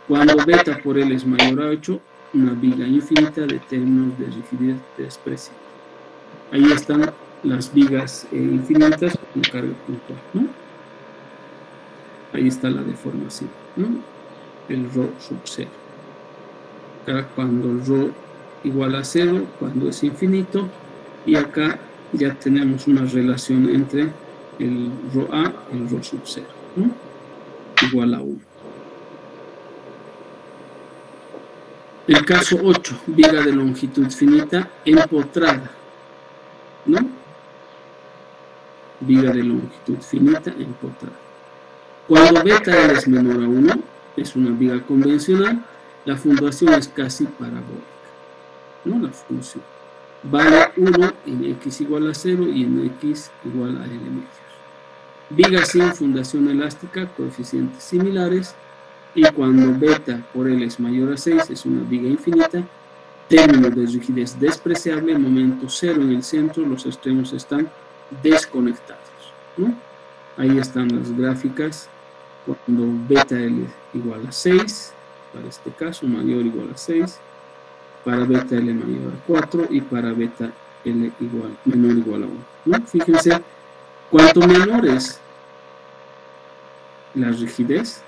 Cuando beta por L es mayor a 8, una viga infinita de términos de rigidez despreciable. Ahí están las vigas infinitas con carga puntual, ¿no? Ahí está la deformación, ¿no? El ρ sub 0. Acá cuando el ρ igual a 0, cuando es infinito, y acá ya tenemos una relación entre el ρa y el ρ sub 0, ¿no? Igual a 1. El caso 8, viga de longitud finita empotrada, ¿no? Viga de longitud finita empotrada. Cuando beta L es menor a 1, es una viga convencional, la fundación es casi parabólica, ¿no? La función vale 1 en x igual a 0 y en x igual a L medios. Viga sin fundación elástica, coeficientes similares, y cuando beta por L es mayor a 6, es una viga infinita, término de rigidez despreciable, momento 0 en el centro, los extremos están desconectados, ¿no? Ahí están las gráficas cuando beta L igual a 6, para este caso mayor o igual a 6, para beta L mayor a 4 y para beta L menor o igual a 1, ¿no? Fíjense, cuanto menor es la rigidez,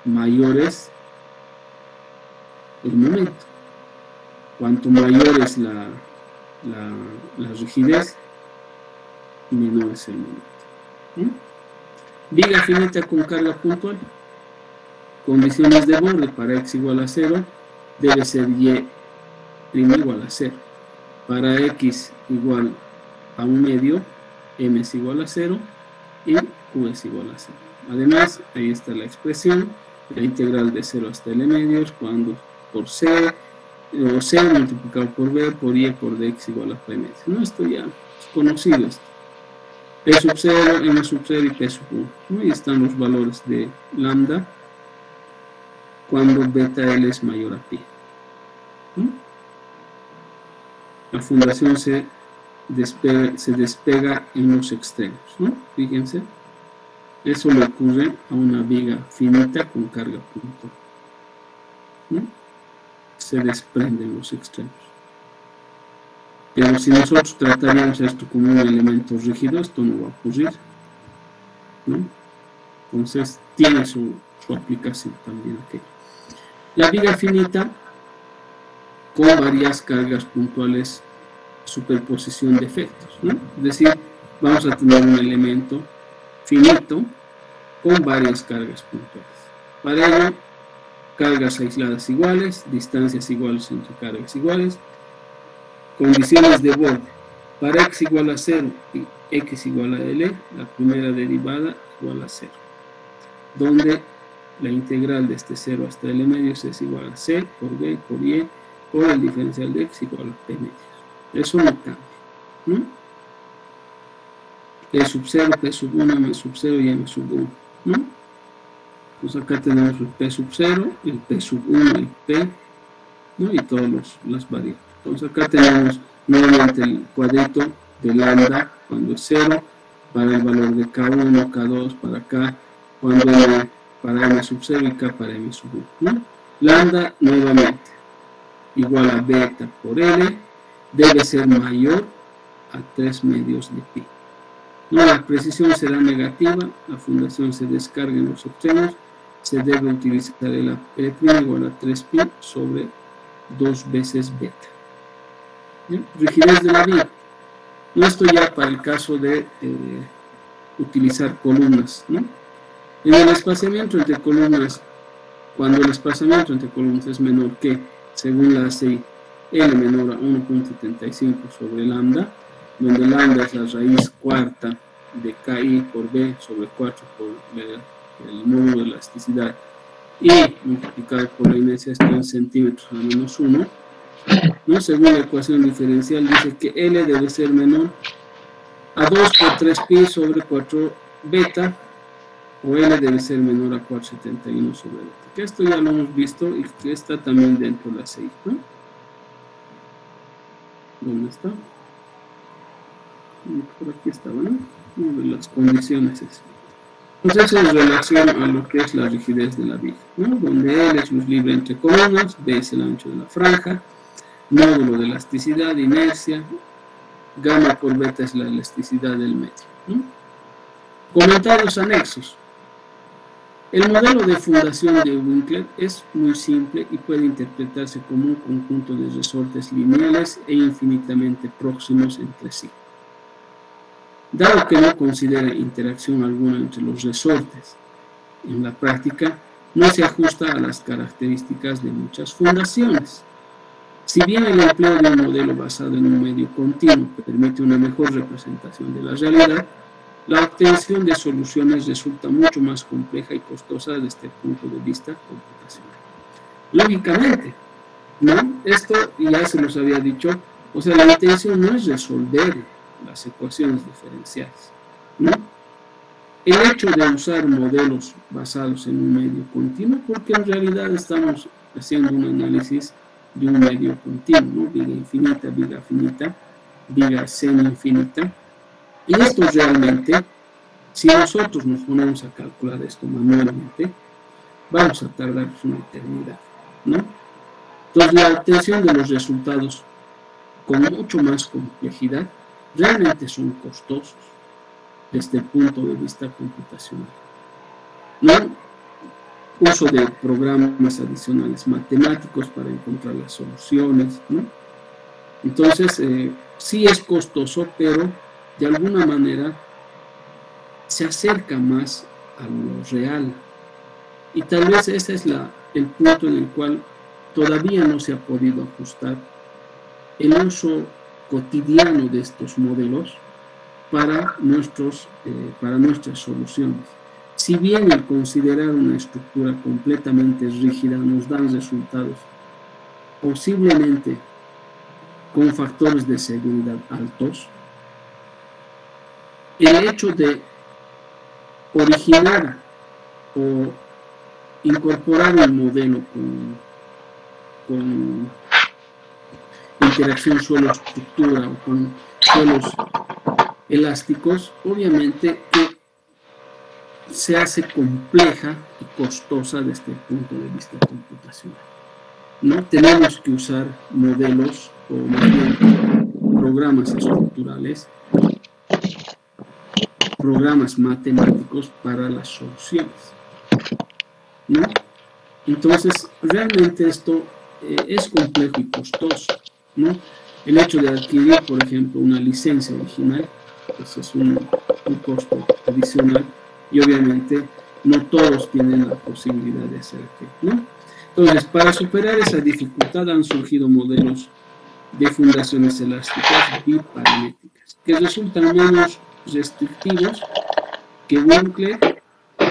mayor es el momento. Cuanto mayor es la rigidez, menor es el momento, ¿no? Viga finita con carga puntual. Condiciones de borde: para x igual a 0 debe ser y' igual a 0. Para x igual a 1 medio, m es igual a 0 y q es igual a 0. Además, ahí está la expresión, la integral de 0 hasta L medios, cuando por c, o c multiplicado por b, por y, por dx igual a p medios. No, esto ya es conocido. P sub 0, m sub 0 y p sub 1. ¿No? Ahí están los valores de lambda cuando beta L es mayor a pi. ¿No? La fundación se despega en los extremos, ¿no? Fíjense, eso le ocurre a una viga finita con carga puntual, ¿no? Se desprende en los extremos. Pero si nosotros trataríamos esto como un elemento rígido, esto no va a ocurrir, ¿no? Entonces tiene su aplicación también aquí. La viga finita con varias cargas puntuales, superposición de efectos, ¿no? Es decir, vamos a tener un elemento finito con varias cargas puntuales. Para ello, cargas aisladas iguales, distancias iguales entre cargas iguales, condiciones de borde. Para x igual a 0 y x igual a L, la primera derivada igual a 0, donde la integral de este 0 hasta L medios es igual a c por b por y por el diferencial de x igual a p medios. Eso no cambia, ¿no? P sub 0, P sub 1, M sub 0 y M sub 1, ¿no? Pues acá tenemos el P sub 0, el P sub 1, el P ¿no? Y todas las variables. Entonces acá tenemos nuevamente el cuadrito de lambda cuando es 0, para el valor de K1, K2, para K, cuando N para M sub 0 y K para M sub 1, ¿no? Lambda nuevamente igual a beta por L, debe ser mayor a 3 medios de pi. ¿No? La precisión será negativa, la fundación se descarga en los extremos, se debe utilizar el P' igual a 3pi sobre 2 veces beta. ¿Bien? Rigidez de la viga. Esto ya para el caso de utilizar columnas, ¿no? En el espaciamiento entre columnas, cuando el espaciamiento entre columnas es menor que, según la ACI, L menor a 1.75 sobre lambda, donde lambda es la raíz cuarta de KI por B sobre 4 por el módulo de elasticidad y multiplicado por la inercia está en centímetros a menos 1, ¿no? Según la ecuación diferencial dice que L debe ser menor a 2 por 3pi sobre 4 beta, o L debe ser menor a 4,71 sobre beta. Que esto ya lo hemos visto y que está también dentro de la CI, ¿no? ¿Dónde está? Por aquí está, ¿no? Una de las condiciones es. Entonces, en relación a lo que es la rigidez de la viga, ¿no? Donde L es luz libre entre columnas, B es el ancho de la franja, módulo de elasticidad, inercia, gamma por beta es la elasticidad del medio, ¿no? Comentarios anexos. El modelo de fundación de Winkler es muy simple y puede interpretarse como un conjunto de resortes lineales e infinitamente próximos entre sí. Dado que no considera interacción alguna entre los resortes, en la práctica no se ajusta a las características de muchas fundaciones. Si bien el empleo de un modelo basado en un medio continuo permite una mejor representación de la realidad, la obtención de soluciones resulta mucho más compleja y costosa desde este punto de vista computacional. Lógicamente, ¿no? Esto ya se los había dicho, o sea, la intención no es resolver las ecuaciones diferenciales, ¿no? El hecho de usar modelos basados en un medio continuo, porque en realidad estamos haciendo un análisis de un medio continuo, ¿no? Viga infinita, viga finita, viga semi-infinita. Y esto realmente, si nosotros nos ponemos a calcular esto manualmente, vamos a tardar una eternidad, ¿no? Entonces, la obtención de los resultados con mucho más complejidad realmente son costosos desde el punto de vista computacional, ¿no? Uso de programas adicionales matemáticos para encontrar las soluciones, ¿no? Entonces, sí es costoso, pero de alguna manera se acerca más a lo real. Y tal vez ese es el punto en el cual todavía no se ha podido ajustar el uso cotidiano de estos modelos para nuestras soluciones. Si bien el considerar una estructura completamente rígida nos dan resultados posiblemente con factores de seguridad altos, el hecho de originar o incorporar un modelo con interacción suelo-estructura o con suelos elásticos, obviamente que se hace compleja y costosa desde el punto de vista computacional, ¿no? Tenemos que usar modelos o más bien programas estructurales, programas matemáticos para las soluciones, ¿no? Entonces, realmente esto es complejo y costoso, ¿no? El hecho de adquirir, por ejemplo, una licencia original, pues es un costo adicional y obviamente no todos tienen la posibilidad de hacerlo, ¿no? Entonces, para superar esa dificultad han surgido modelos de fundaciones elásticas biparamétricas que resultan menos restrictivos que Winkler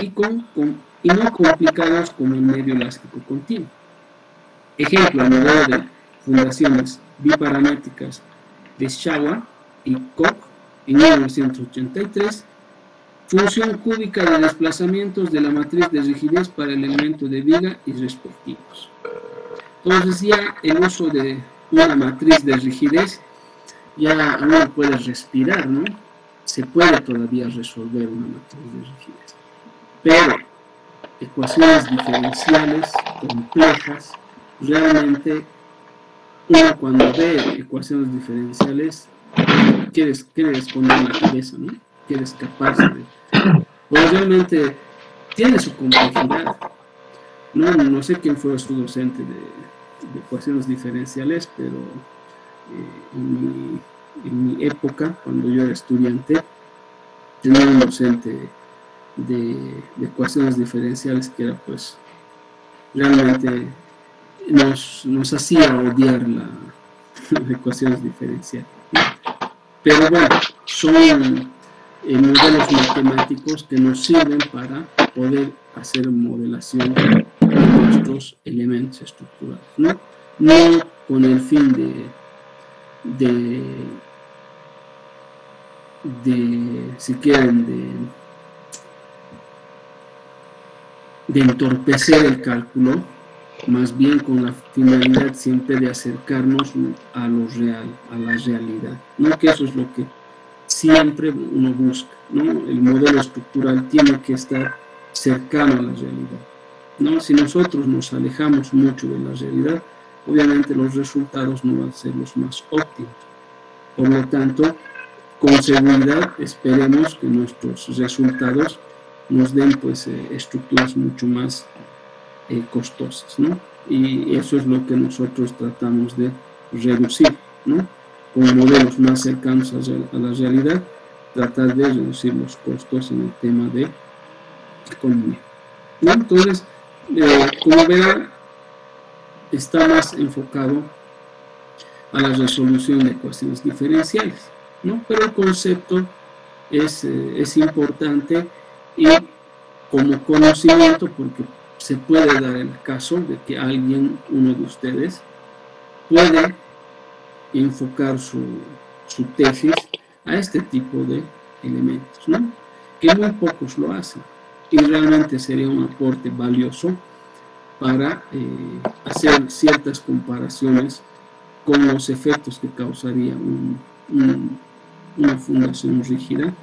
y no complicados como el medio elástico continuo. Ejemplo, el modelo de fundaciones biparamétricas de Shawa y Koch en 1983, función cúbica de desplazamientos de la matriz de rigidez para el elemento de viga y respectivos. Entonces ya el uso de una matriz de rigidez, ya uno puede respirar, ¿no? Se puede todavía resolver una matriz de rigidez. Pero ecuaciones diferenciales complejas, realmente uno cuando ve ecuaciones diferenciales quiere esconder la cabeza, ¿no? Quiere escaparse de... Pues realmente tiene su complejidad. No sé quién fue su docente de ecuaciones diferenciales, pero en mi época, cuando yo era estudiante, tenía un docente de ecuaciones diferenciales que era, pues, realmente nos hacía odiar las ecuaciones diferenciales. Pero bueno, son modelos matemáticos que nos sirven para poder hacer modelación de nuestros elementos estructurales, ¿no? No con el fin si quieren, de entorpecer el cálculo, más bien con la finalidad siempre de acercarnos a lo real, a la realidad, ¿no? Que eso es lo que siempre uno busca, ¿no? El modelo estructural tiene que estar cercano a la realidad, ¿no? Si nosotros nos alejamos mucho de la realidad, obviamente los resultados no van a ser los más óptimos. Por lo tanto, con seguridad esperemos que nuestros resultados nos den, pues, estructuras mucho más costosas, ¿no? Y eso es lo que nosotros tratamos de reducir, ¿no? Con modelos más cercanos a la realidad, tratar de reducir los costos en el tema de economía, ¿no? Entonces, como verán, está más enfocado a la resolución de ecuaciones diferenciales, ¿no? Pero el concepto es importante, y como conocimiento, porque se puede dar el caso de que uno de ustedes, puede enfocar su tesis a este tipo de elementos, ¿no? Que muy pocos lo hacen, y realmente sería un aporte valioso para hacer ciertas comparaciones con los efectos que causaría una fundación rígida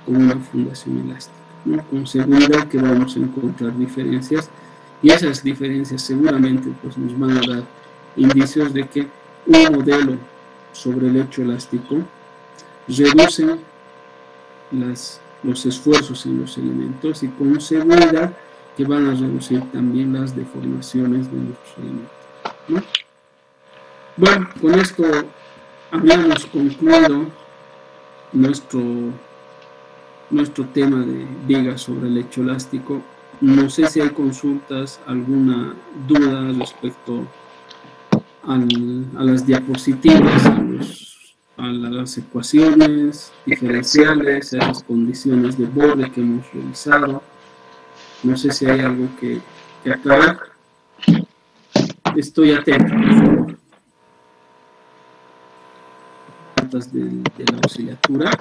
con una fundación elástica, ¿no? Con seguridad que vamos a encontrar diferencias, y esas diferencias seguramente, pues, nos van a dar indicios de que un modelo sobre el hecho elástico reduce los esfuerzos en los elementos, y con seguridad que van a reducir también las deformaciones de nuestros elementos, ¿no? Bueno, con esto habíamos concluido nuestro tema de vigas sobre el hecho elástico. No sé si hay consultas, alguna duda respecto a las diapositivas, a las ecuaciones diferenciales, a las condiciones de borde que hemos revisado. No sé si hay algo que aclarar. Estoy atento, por favor. De la oscilatura.